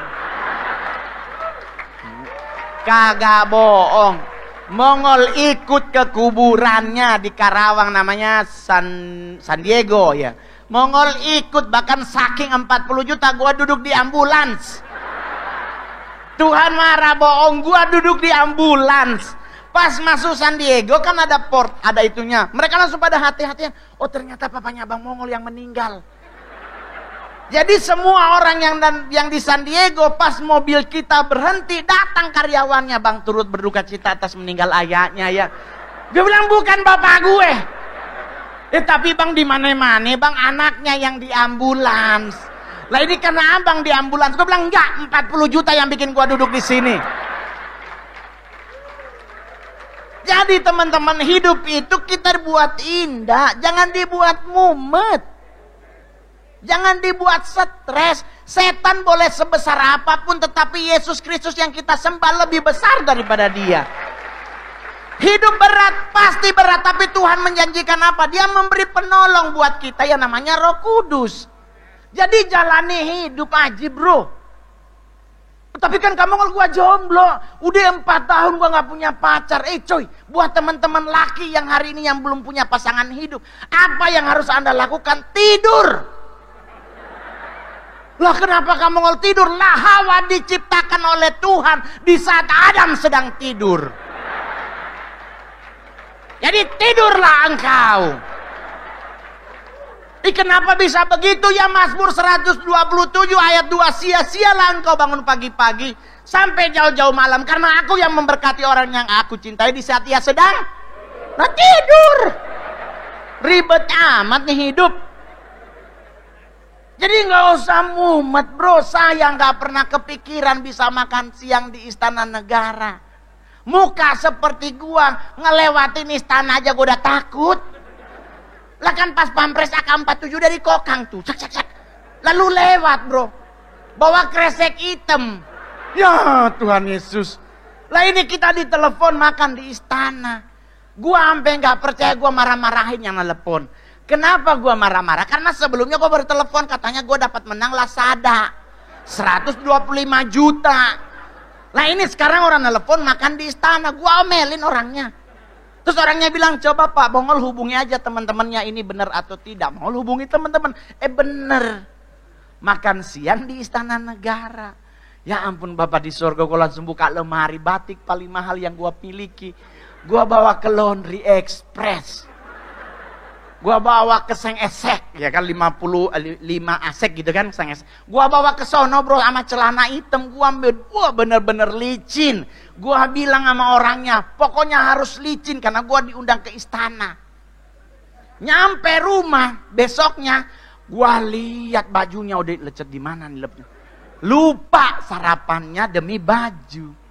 Kagak bohong. Mongol ikut ke kuburannya di Karawang, namanya San Diego ya. Mongol ikut, bahkan saking 40 juta gua duduk di ambulans. Tuhan marah bohong, gua duduk di ambulans. Pas masuk San Diego kan ada port, ada itunya. Mereka langsung pada hati-hatian. Oh ternyata papanya Bang Mongol yang meninggal. Jadi semua orang yang di San Diego, pas mobil kita berhenti, datang karyawannya, Bang turut berduka cita atas meninggal ayahnya ya. Dia bilang bukan bapak gue. Tapi Bang di mana-mana, Bang anaknya yang di ambulans. Lah ini karena Abang di ambulans. Gue bilang enggak, 40 juta yang bikin gue duduk di sini. Jadi teman-teman, hidup itu kita buat indah, jangan dibuat mumet. Jangan dibuat stres. Setan boleh sebesar apapun, tetapi Yesus Kristus yang kita sembah lebih besar daripada dia. Hidup berat, pasti berat, tapi Tuhan menjanjikan apa? Dia memberi penolong buat kita yang namanya Roh Kudus. Jadi jalani hidup aja bro. Tapi kan kamu kalau gua jomblo, udah 4 tahun gua gak punya pacar. Coy, buat teman-teman laki yang hari ini yang belum punya pasangan hidup, apa yang harus Anda lakukan? Tidur. Lah kenapa kamu mau tidur? Lah Hawa diciptakan oleh Tuhan di saat Adam sedang tidur. Jadi tidurlah engkau. Kenapa bisa begitu ya? Mazmur 127 ayat 2, sia-sialah engkau bangun pagi-pagi sampai jauh-jauh malam, karena aku yang memberkati orang yang aku cintai di saat ia sedang tidur. Ribet amat nih hidup. Jadi nggak usah mumet bro. Saya nggak pernah kepikiran bisa makan siang di Istana Negara. Muka seperti gua ngelewatin istana aja gua udah takut. Lah kan pas pampres AK-47 dari Kokang tuh, cak. Lalu lewat bro, bawa kresek hitam. Ya Tuhan Yesus. Lah ini kita ditelepon makan di istana. Gua sampai nggak percaya, gua marah-marahin yang telepon. Kenapa gue marah-marah? Karena sebelumnya gue baru telepon, katanya gue dapat menang Lazada 125 juta. Nah ini sekarang orang telepon makan di istana, gue omelin orangnya. Terus orangnya bilang, coba Pak Mongol hubungi aja teman-temannya, ini benar atau tidak. Mongol hubungi teman-teman, bener. Makan siang di Istana Negara. Ya ampun Bapak di surga, gue langsung buka lemari batik paling mahal yang gue miliki. Gue bawa ke Laundry Express. Gua bawa ke Seng Esek, ya kan 55 asek gitu kan Seng Esek. Gua bawa ke sono bro sama celana hitam, gua ambil, wah bener-bener licin. Gua bilang sama orangnya, pokoknya harus licin karena gua diundang ke istana. Nyampe rumah besoknya, gua lihat bajunya udah lecet di mana nih lepnya. Lupa sarapannya demi baju.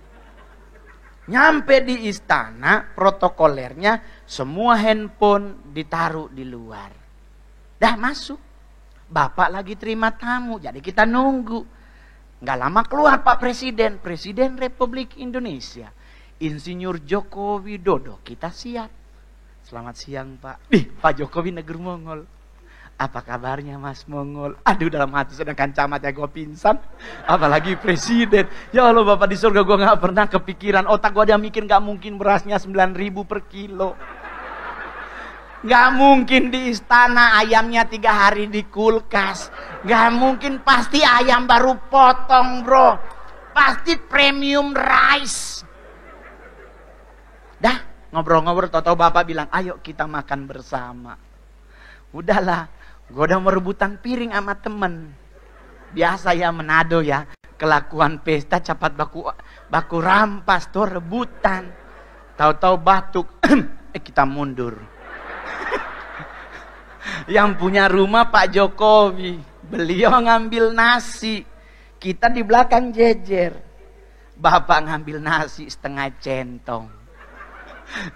Nyampe di istana, protokolernya semua handphone ditaruh di luar. Dah masuk. Bapak lagi terima tamu, jadi kita nunggu. Nggak lama keluar Pak Presiden, Presiden Republik Indonesia, Insinyur Joko Widodo. Kita siap. Selamat siang Pak. Pak Jokowi Negeri Mongol. Apa kabarnya Mas Mongol? Aduh dalam hati sedangkan camat ya gue pingsan. Apalagi presiden. Ya Allah Bapak di surga, gue gak pernah kepikiran. Otak gue dia mikir gak mungkin berasnya 9.000 per kilo. Gak mungkin di istana ayamnya 3 hari di kulkas. Gak mungkin, pasti ayam baru potong bro. Pasti premium rice. Dah ngobrol-ngobrol, tau-tau Bapak bilang ayo kita makan bersama. Udahlah, gue udah merebutan piring sama temen. Biasa ya Manado ya, kelakuan pesta cepat baku rampas tuh rebutan. Tahu-tahu batuk, kita mundur. Yang punya rumah Pak Jokowi, beliau ngambil nasi, kita di belakang jejer. Bapak ngambil nasi setengah centong,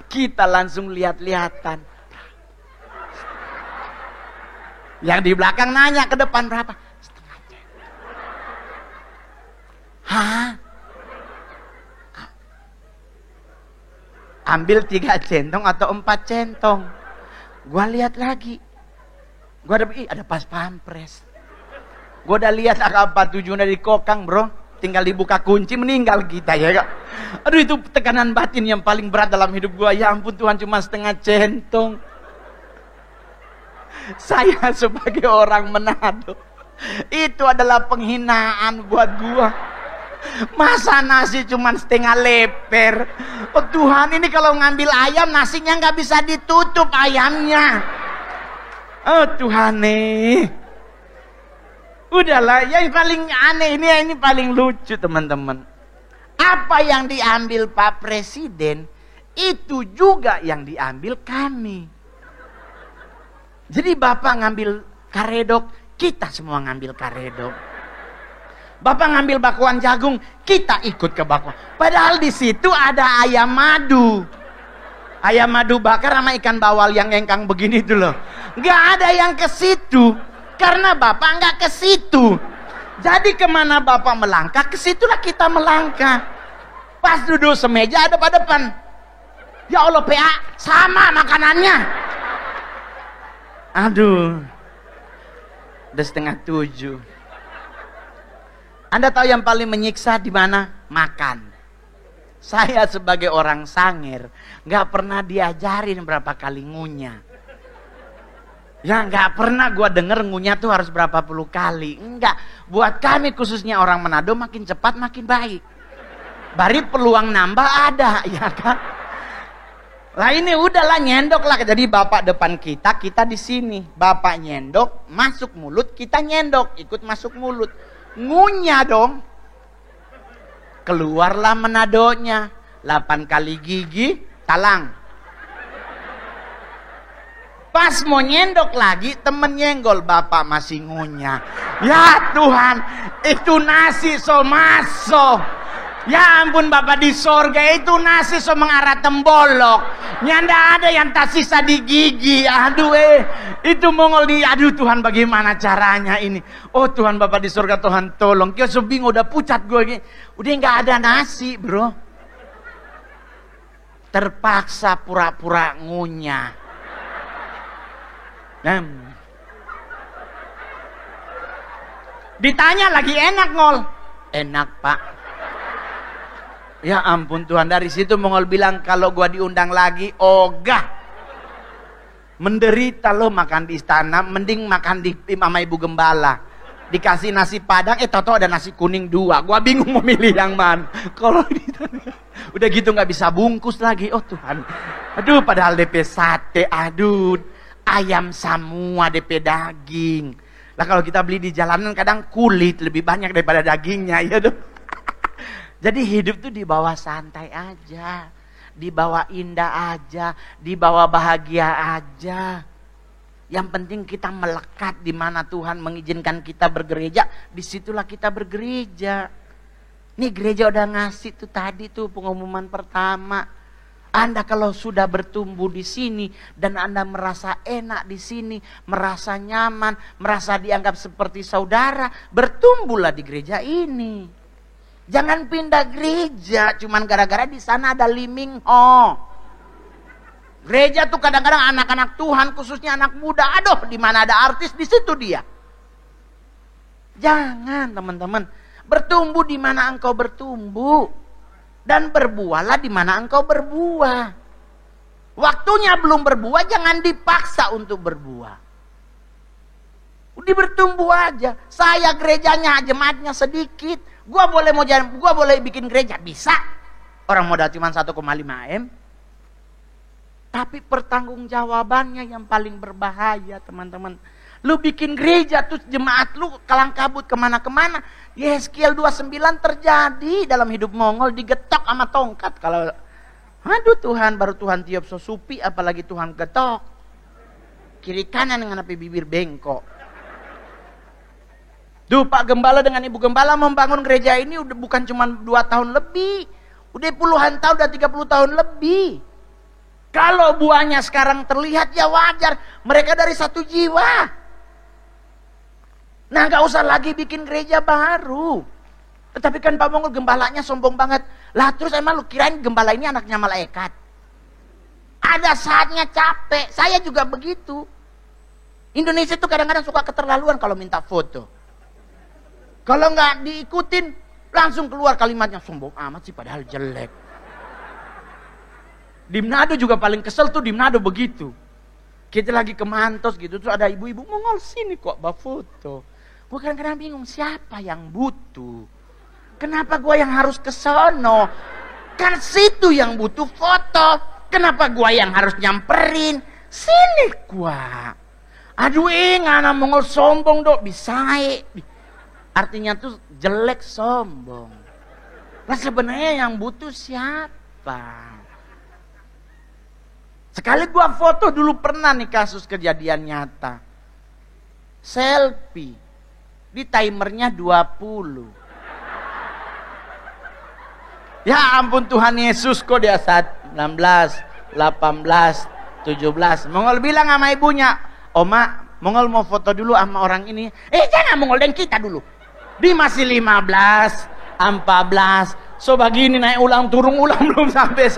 kita langsung lihat-lihatan. Yang di belakang nanya ke depan berapa? Setengah centong. Hah? Ambil 3 centong atau 4 centong? Gua lihat lagi. Gua ada pas pampres. Gua udah lihat AK-47 dari Kokang bro. tinggal dibuka kunci meninggal kita ya Kak. Aduh, itu tekanan batin yang paling berat dalam hidup gua. Ya ampun Tuhan, cuma setengah centong. Saya sebagai orang Manado, itu adalah penghinaan buat gua. Masa nasi cuma setengah leper. Oh Tuhan, ini kalau ngambil ayam nasinya nggak bisa ditutup ayamnya. Oh Tuhan nih. Udahlah, yang paling aneh ini paling lucu teman-teman. Apa yang diambil Pak Presiden, itu juga yang diambil kami. Jadi Bapak ngambil karedok, kita semua ngambil karedok. Bapak ngambil bakwan jagung, kita ikut ke bakwan. Padahal di situ ada ayam madu. Ayam madu bakar sama ikan bawal yang engkang begini itu loh. Nggak ada yang ke situ. Karena Bapak nggak ke situ. Jadi kemana Bapak melangkah, ke situlah kita melangkah. Pas duduk semeja ada pada depan. Ya Allah PA, sama makanannya. Aduh. Udah 6:30. Anda tahu yang paling menyiksa di mana? Makan. Saya sebagai orang Sangir nggak pernah diajarin berapa kali ngunyah. Ya nggak pernah gua denger ngunyah tuh harus berapa puluh kali. Enggak. Buat kami khususnya orang Manado makin cepat makin baik. Bari peluang nambah ada, ya kan? Lah ini udahlah nyendok lah. Jadi Bapak depan kita, kita di sini. Bapak nyendok, masuk mulut, kita nyendok, ikut masuk mulut. Ngunyah dong. Keluarlah Manadonya. 8 kali gigi, talang. Pas mau nyendok lagi, temen nyenggol, Bapak masih ngunyah. Ya Tuhan, itu nasi somaso. Ya ampun Bapak di sorga, itu nasi so mengarah tembolok. Nyanda ada yang tak sisa di gigi. Aduh itu mongol di, aduh Tuhan bagaimana caranya ini. Oh Tuhan Bapak di sorga, Tuhan tolong. Kau so bingung, udah pucat gue gini. Udah gak ada nasi bro. Terpaksa pura-pura ngunyah. Ditanya lagi enak ngol. Enak Pak. Ya ampun Tuhan, dari situ mongol bilang kalau gua diundang lagi ogah. Menderita lo makan di istana, mending makan di Mama Ibu Gembala. Dikasih nasi padang, toto ada nasi kuning 2. Gua bingung mau milih yang mana. Kalau udah gitu nggak bisa bungkus lagi. Oh Tuhan. Aduh padahal DP sate, aduh. Ayam semua DP daging. Lah kalau kita beli di jalanan kadang kulit lebih banyak daripada dagingnya ya dong. Jadi hidup tuh dibawa santai aja, dibawa indah aja, dibawa bahagia aja. Yang penting kita melekat di mana Tuhan mengizinkan kita bergereja, disitulah kita bergereja. Nih gereja udah ngasih tuh tadi tuh pengumuman pertama. Anda kalau sudah bertumbuh di sini dan Anda merasa enak di sini, merasa nyaman, merasa dianggap seperti saudara, bertumbuhlah di gereja ini. Jangan pindah gereja cuman gara-gara di sana ada Liming Ho. Gereja tuh kadang-kadang anak-anak Tuhan, khususnya anak muda, aduh di mana ada artis di situ dia. Jangan teman-teman, bertumbuh di mana engkau bertumbuh. Dan berbuahlah di mana engkau berbuah. Waktunya belum berbuah, jangan dipaksa untuk berbuah. Udah bertumbuh aja. Saya gerejanya, jemaatnya sedikit. Gua boleh bikin gereja, bisa. Orang modal cuma 1,5 M. Tapi pertanggungjawabannya yang paling berbahaya teman-teman. Lu bikin gereja tuh jemaat lu kalang kabut kemana-kemana. Yeskiel 29 terjadi dalam hidup Mongol, digetok sama tongkat. Kalau aduh Tuhan, baru Tuhan tiup sosupi apalagi Tuhan getok. Kiri kanan dengan api bibir bengkok. Duh Pak Gembala dengan Ibu Gembala membangun gereja ini udah bukan cuma 2 tahun lebih. Udah puluhan tahun, udah 30 tahun lebih. Kalau buahnya sekarang terlihat ya wajar. Mereka dari 1 jiwa. Nah gak usah lagi bikin gereja baru. Tetapi kan Pak Mongol gembalanya sombong banget. Lah terus emang lu kirain gembala ini anaknya malaikat? Ada saatnya capek. Saya juga begitu. Indonesia tuh kadang-kadang suka keterlaluan kalau minta foto. Kalau gak diikutin, Langsung keluar kalimatnya, sombong amat sih padahal jelek. Di Manado juga paling kesel tuh, di Manado begitu. Kita lagi ke Mantos gitu, terus ada ibu-ibu Mongol sini kok bawa foto. Gue kadang-kadang bingung, siapa yang butuh? Kenapa gue yang harus ke sono? Kan situ yang butuh foto. Kenapa gue yang harus nyamperin? Sini gue. Aduh ngana Mongol sombong dok, bisa. Artinya tuh jelek sombong. Nah sebenarnya yang butuh siapa? Sekali gua foto dulu pernah nih kasus kejadian nyata. Selfie. Di timernya 20. Ya ampun Tuhan Yesus kok dia saat 16, 18, 17. Mongol bilang sama ibunya, Oma, Mongol mau foto dulu sama orang ini. Jangan Mongol dan kita dulu. Dia masih 15, 14. So begini naik ulang turun ulang belum sampai.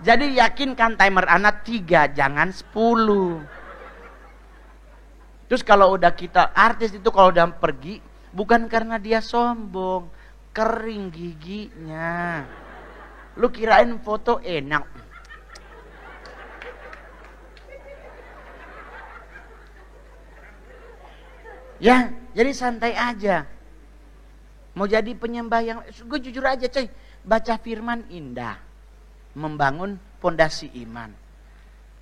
Jadi yakinkan timer anak 3, jangan 10. Terus kalau udah kita artis itu kalau udah pergi bukan karena dia sombong, kering giginya. Lu kirain foto enak. Ya, jadi santai aja. Mau jadi penyembah yang, gue jujur aja coy, baca firman indah, membangun pondasi iman.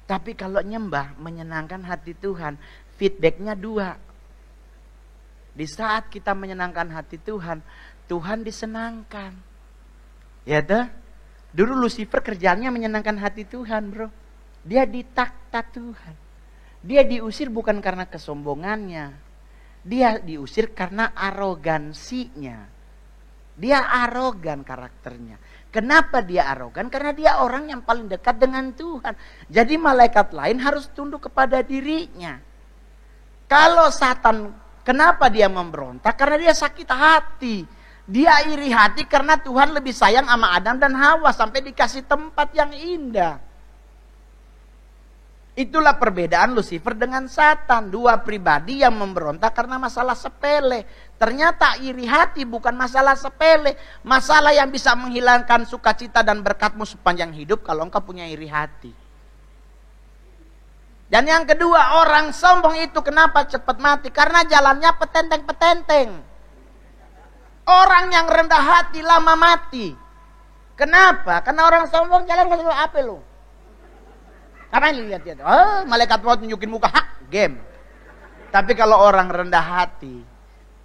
Tapi kalau nyembah menyenangkan hati Tuhan, feedbacknya 2. Di saat kita menyenangkan hati Tuhan, Tuhan disenangkan. Ya tuh, dulu Lucifer kerjanya menyenangkan hati Tuhan bro. Dia ditakta Tuhan. Dia diusir bukan karena kesombongannya. Dia diusir karena arogansinya. Dia arogan karakternya. Kenapa dia arogan? Karena dia orang yang paling dekat dengan Tuhan. Jadi malaikat lain harus tunduk kepada dirinya. Kalau Satan, kenapa dia memberontak? Karena dia sakit hati. Dia iri hati karena Tuhan lebih sayang sama Adam dan Hawa. Sampai dikasih tempat yang indah. Itulah perbedaan Lucifer dengan Satan. 2 pribadi yang memberontak karena masalah sepele. Ternyata iri hati bukan masalah sepele. Masalah yang bisa menghilangkan sukacita dan berkatmu sepanjang hidup kalau engkau punya iri hati. Dan yang kedua, orang sombong itu kenapa cepat mati? Karena jalannya petenteng-petenteng. Orang yang rendah hati lama mati. Kenapa? Karena orang sombong jalan selalu apa lu? Apa yang lihat-lihat? Oh, malaikat maut tunjukin muka, game. Tapi kalau orang rendah hati,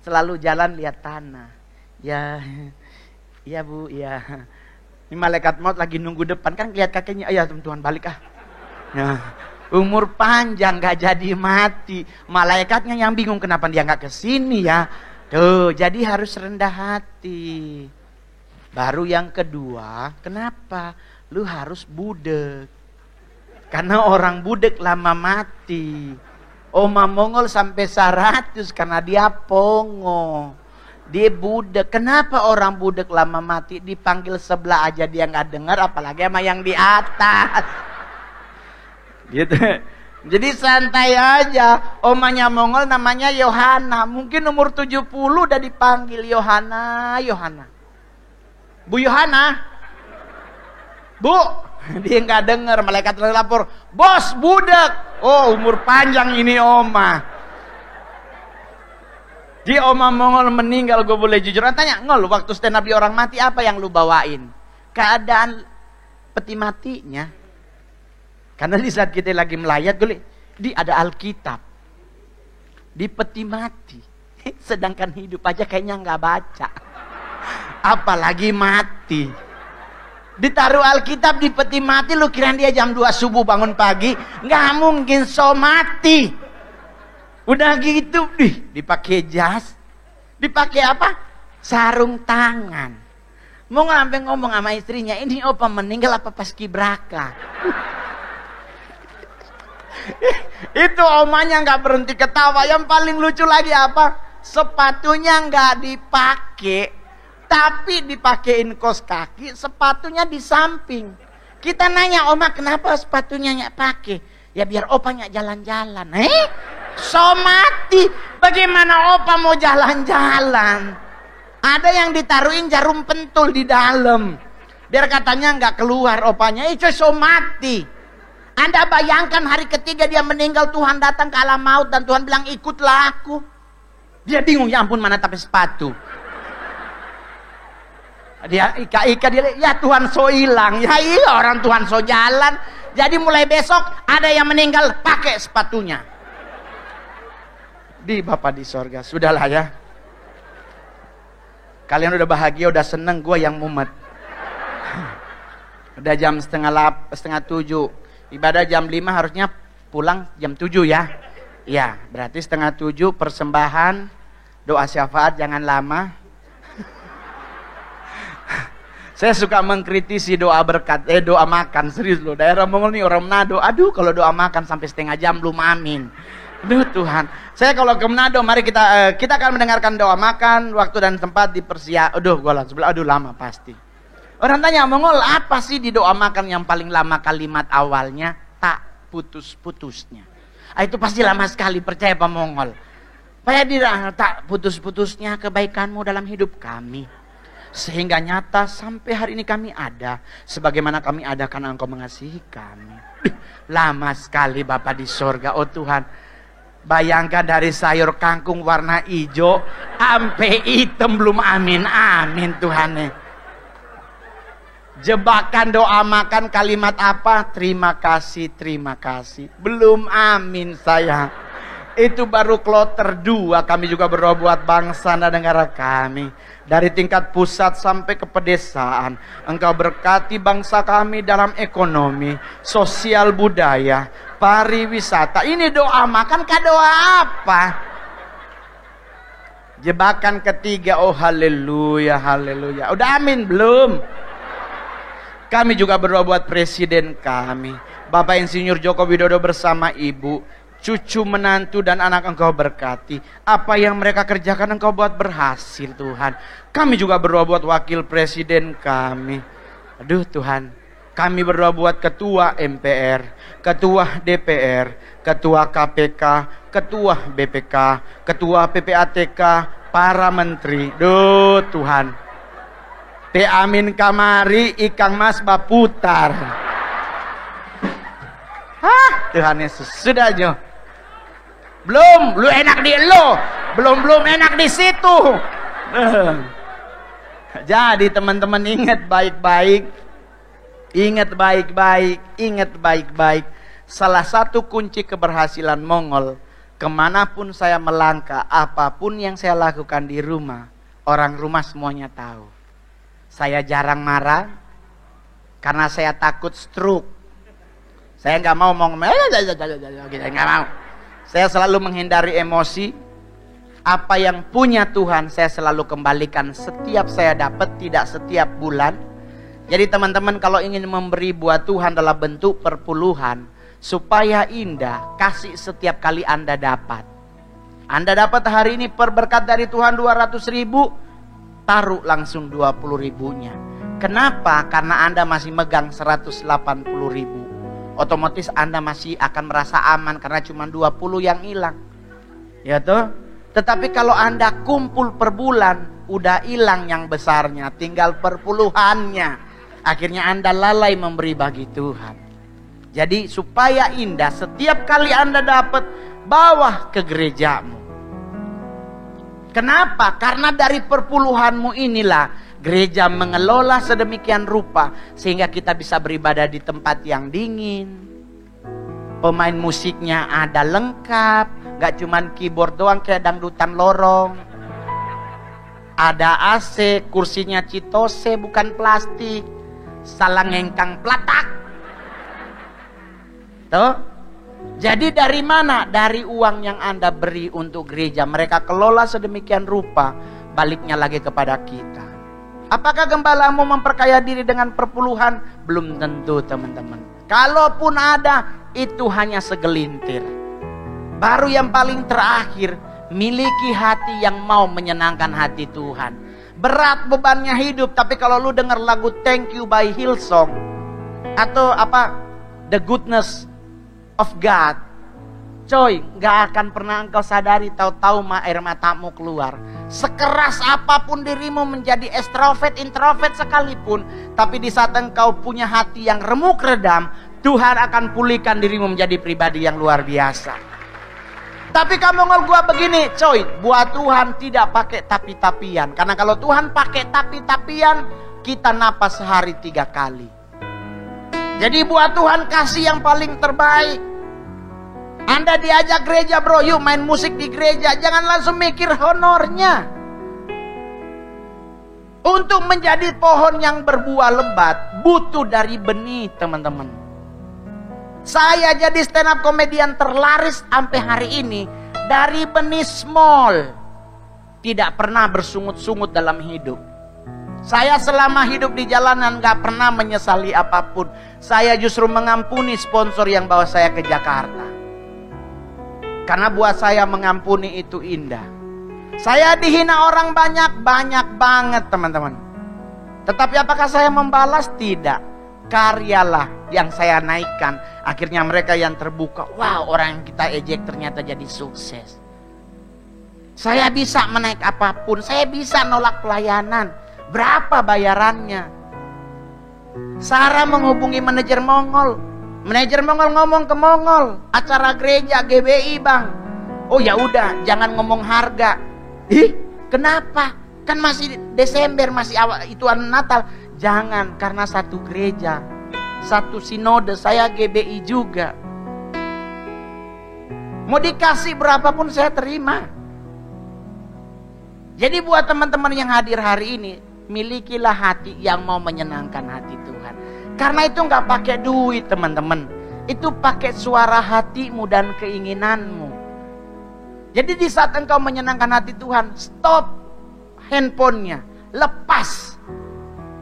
selalu jalan lihat tanah. Ya bu, ya. Ini malaikat maut lagi nunggu depan, kan lihat kakinya. Ya Tuhan balik ah. Nah, umur panjang gak jadi mati. Malaikatnya yang bingung kenapa dia gak kesini ya. Tuh, jadi harus rendah hati. Baru yang kedua, kenapa? Lu harus budek. Karena orang budek lama mati. Oma Mongol sampai 100 karena dia pongo. Dia budek. Kenapa orang budek lama mati? Dipanggil sebelah aja dia nggak dengar, apalagi sama yang di atas. Gitu. Jadi santai aja. Omanya Mongol namanya Yohana. Mungkin umur 70 udah dipanggil Yohana. Bu Yohana. Bu. Dia nggak dengar, malaikat lapor, bos budak. Oh umur panjang ini oma. Di oma Mongol meninggal, gue boleh jujur tanya, ngol waktu stand up di orang mati apa yang lu bawain? Keadaan peti matinya. Karena di saat kita lagi melayat, di ada Alkitab di peti mati. Sedangkan hidup aja kayaknya nggak baca, apalagi mati. Ditaruh Alkitab di peti mati, lu kira dia jam 2 subuh bangun pagi? Nggak mungkin, so mati. Udah gitu, dipakai jas. Dipakai apa? Sarung tangan. Mau sampai ngomong sama istrinya, ini opa meninggal apa pas kibraka? Itu omanya nggak berhenti ketawa. Yang paling lucu lagi apa? Sepatunya nggak dipakai. Tapi dipakein kos kaki, sepatunya di samping. Kita nanya, oma kenapa sepatunya nggak pakai? Ya biar opa nggak jalan-jalan. So mati. Bagaimana opa mau jalan-jalan? Ada yang ditaruhin jarum pentul di dalam. Biar katanya nggak keluar opanya. Itu so mati. Anda bayangkan hari ketiga dia meninggal, Tuhan datang ke alam maut dan Tuhan bilang ikutlah aku. Dia bingung, ya ampun mana tapi sepatu. Dia ika dia, ya Tuhan so hilang. Ya iya orang Tuhan so jalan. Jadi mulai besok ada yang meninggal pakai sepatunya. Di Bapa di sorga, sudahlah ya. Kalian udah bahagia, udah seneng, gue yang mumet. Udah jam setengah 7. Ibadah jam 5 harusnya pulang jam 7 ya. Ya, berarti setengah 7 persembahan. Doa syafaat jangan lama. Saya suka mengkritisi doa berkat, doa makan. Serius loh, daerah Mongol nih orang Manado. Aduh kalau doa makan sampai setengah jam belum amin. Aduh Tuhan, saya kalau ke Manado, mari kita akan mendengarkan doa makan, waktu dan tempat dipersiap. Aduh, gue langsung bilang, aduh lama pasti. Orang tanya, Mongol apa sih di doa makan yang paling lama kalimat awalnya? Tak putus-putusnya. Itu pasti lama sekali, percaya Pak Mongol. Tak putus-putusnya kebaikanmu dalam hidup kami. Sehingga nyata sampai hari ini kami ada. Sebagaimana kami ada karena Engkau mengasihi kami. Lama sekali Bapa di sorga, oh Tuhan. Bayangkan dari sayur kangkung warna hijau sampai hitam belum amin. Amin Tuhan. Jebakan doa makan kalimat apa? Terima kasih, terima kasih. Belum amin saya. Itu baru kloter 2. Kami juga berdoa buat bangsa dan negara kami. Dari tingkat pusat sampai ke pedesaan. Engkau berkati bangsa kami dalam ekonomi, sosial budaya, pariwisata. Ini doa makan kah doa apa? Jebakan ketiga, oh haleluya, haleluya. Udah amin belum? Kami juga berdoa buat presiden kami, Bapak Insinyur Joko Widodo bersama Ibu, cucu menantu dan anak Engkau berkati. Apa yang mereka kerjakan Engkau buat berhasil Tuhan. Kami juga berdoa buat wakil presiden kami. Aduh Tuhan, kami berdoa buat ketua MPR, ketua DPR, ketua KPK, ketua BPK, ketua PPATK, para menteri. Duh Tuhan, Amin kamari ikang mas baputar. Hah, Tuhan Yesus, sudah Jo. Belum, lu enak di lo. Belum enak di situ. Jadi teman-teman ingat baik-baik. Ingat baik-baik, ingat baik-baik. Salah satu kunci keberhasilan Mongol, kemanapun saya melangkah, apapun yang saya lakukan di rumah, orang rumah semuanya tahu. Saya jarang marah, karena saya takut stroke. Saya nggak mau ngomong, nggak mau. Saya selalu menghindari emosi. Apa yang punya Tuhan, saya selalu kembalikan setiap saya dapat, tidak setiap bulan. Jadi teman-teman kalau ingin memberi buat Tuhan dalam bentuk perpuluhan, supaya indah, kasih setiap kali Anda dapat. Anda dapat hari ini berkat dari Tuhan 200.000, taruh langsung 20.000-nya. Kenapa? Karena Anda masih megang 180.000. Otomatis Anda masih akan merasa aman karena cuma 20 yang hilang. Ya toh? Tetapi kalau Anda kumpul per bulan, udah hilang yang besarnya, tinggal perpuluhannya. Akhirnya Anda lalai memberi bagi Tuhan. Jadi supaya indah, setiap kali Anda dapat, bawa ke gerejamu. Kenapa? Karena dari perpuluhanmu inilah gereja mengelola sedemikian rupa sehingga kita bisa beribadah di tempat yang dingin. Pemain musiknya ada lengkap, gak cuman keyboard doang kayak dangdutan lorong. Ada AC, kursinya citose bukan plastik, salang ngengkang pelatak. Tuh. Jadi dari mana? Dari uang yang Anda beri untuk gereja. Mereka kelola sedemikian rupa, baliknya lagi kepada kita. Apakah gembalamu memperkaya diri dengan perpuluhan? Belum tentu teman-teman. Kalaupun ada, itu hanya segelintir. Baru yang paling terakhir, miliki hati yang mau menyenangkan hati Tuhan. Berat bebannya hidup, tapi kalau lu dengar lagu Thank You by Hillsong atau apa The Goodness of God, Coy, gak akan pernah engkau sadari, tahu-tahu air matamu keluar. Sekeras apapun dirimu menjadi extrovert, introvert sekalipun, tapi di saat engkau punya hati yang remuk redam, Tuhan akan pulihkan dirimu menjadi pribadi yang luar biasa. Tapi kamu ngel gua begini, coy, buat Tuhan tidak pakai tapi-tapian. Karena kalau Tuhan pakai tapi-tapian, kita napas sehari 3 kali. Jadi buat Tuhan kasih yang paling terbaik. Anda diajak gereja bro, yuk main musik di gereja. Jangan langsung mikir honornya. Untuk menjadi pohon yang berbuah lebat, butuh dari benih teman-teman. Saya jadi stand up komedian terlaris sampai hari ini dari benih small. Tidak pernah bersungut-sungut dalam hidup. Saya selama hidup di jalanan gak pernah menyesali apapun. Saya justru mengampuni sponsor yang bawa saya ke Jakarta. Karena buat saya mengampuni itu indah. Saya dihina orang banyak banget teman-teman. Tetapi apakah saya membalas? Tidak. Karyalah yang saya naikkan. Akhirnya mereka yang terbuka. Wow, orang yang kita ejek ternyata jadi sukses. Saya bisa menaik apapun. Saya bisa nolak pelayanan. Berapa bayarannya? Sarah menghubungi manajer Mongol. Manajer Mongol ngomong ke Mongol, acara gereja GBI bang. Oh ya udah, jangan ngomong harga. Ih, kenapa? Kan masih Desember, masih awal ituan Natal. Jangan, karena satu gereja, satu sinode, saya GBI juga. Mau dikasih berapapun saya terima. Jadi buat teman-teman yang hadir hari ini, milikilah hati yang mau menyenangkan hati Tuhan. Karena itu nggak pakai duit teman-teman. Itu pakai suara hatimu dan keinginanmu. Jadi di saat engkau menyenangkan hati Tuhan, stop handphonenya, lepas.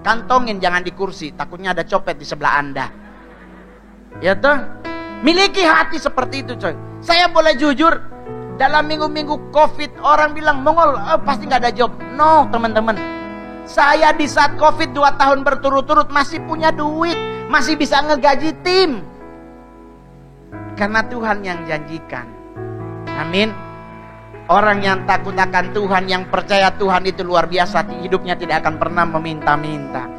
Kantongin, jangan di kursi, takutnya ada copet di sebelah Anda. Ya toh? Miliki hati seperti itu coy. Saya boleh jujur, dalam minggu-minggu COVID orang bilang, Mongol pasti nggak ada job. No teman-teman. Saya di saat COVID 2 tahun berturut-turut masih punya duit, masih bisa ngegaji tim. Karena Tuhan yang janjikan. Amin. Orang yang takut akan Tuhan, yang percaya Tuhan itu luar biasa, hidupnya tidak akan pernah meminta-minta.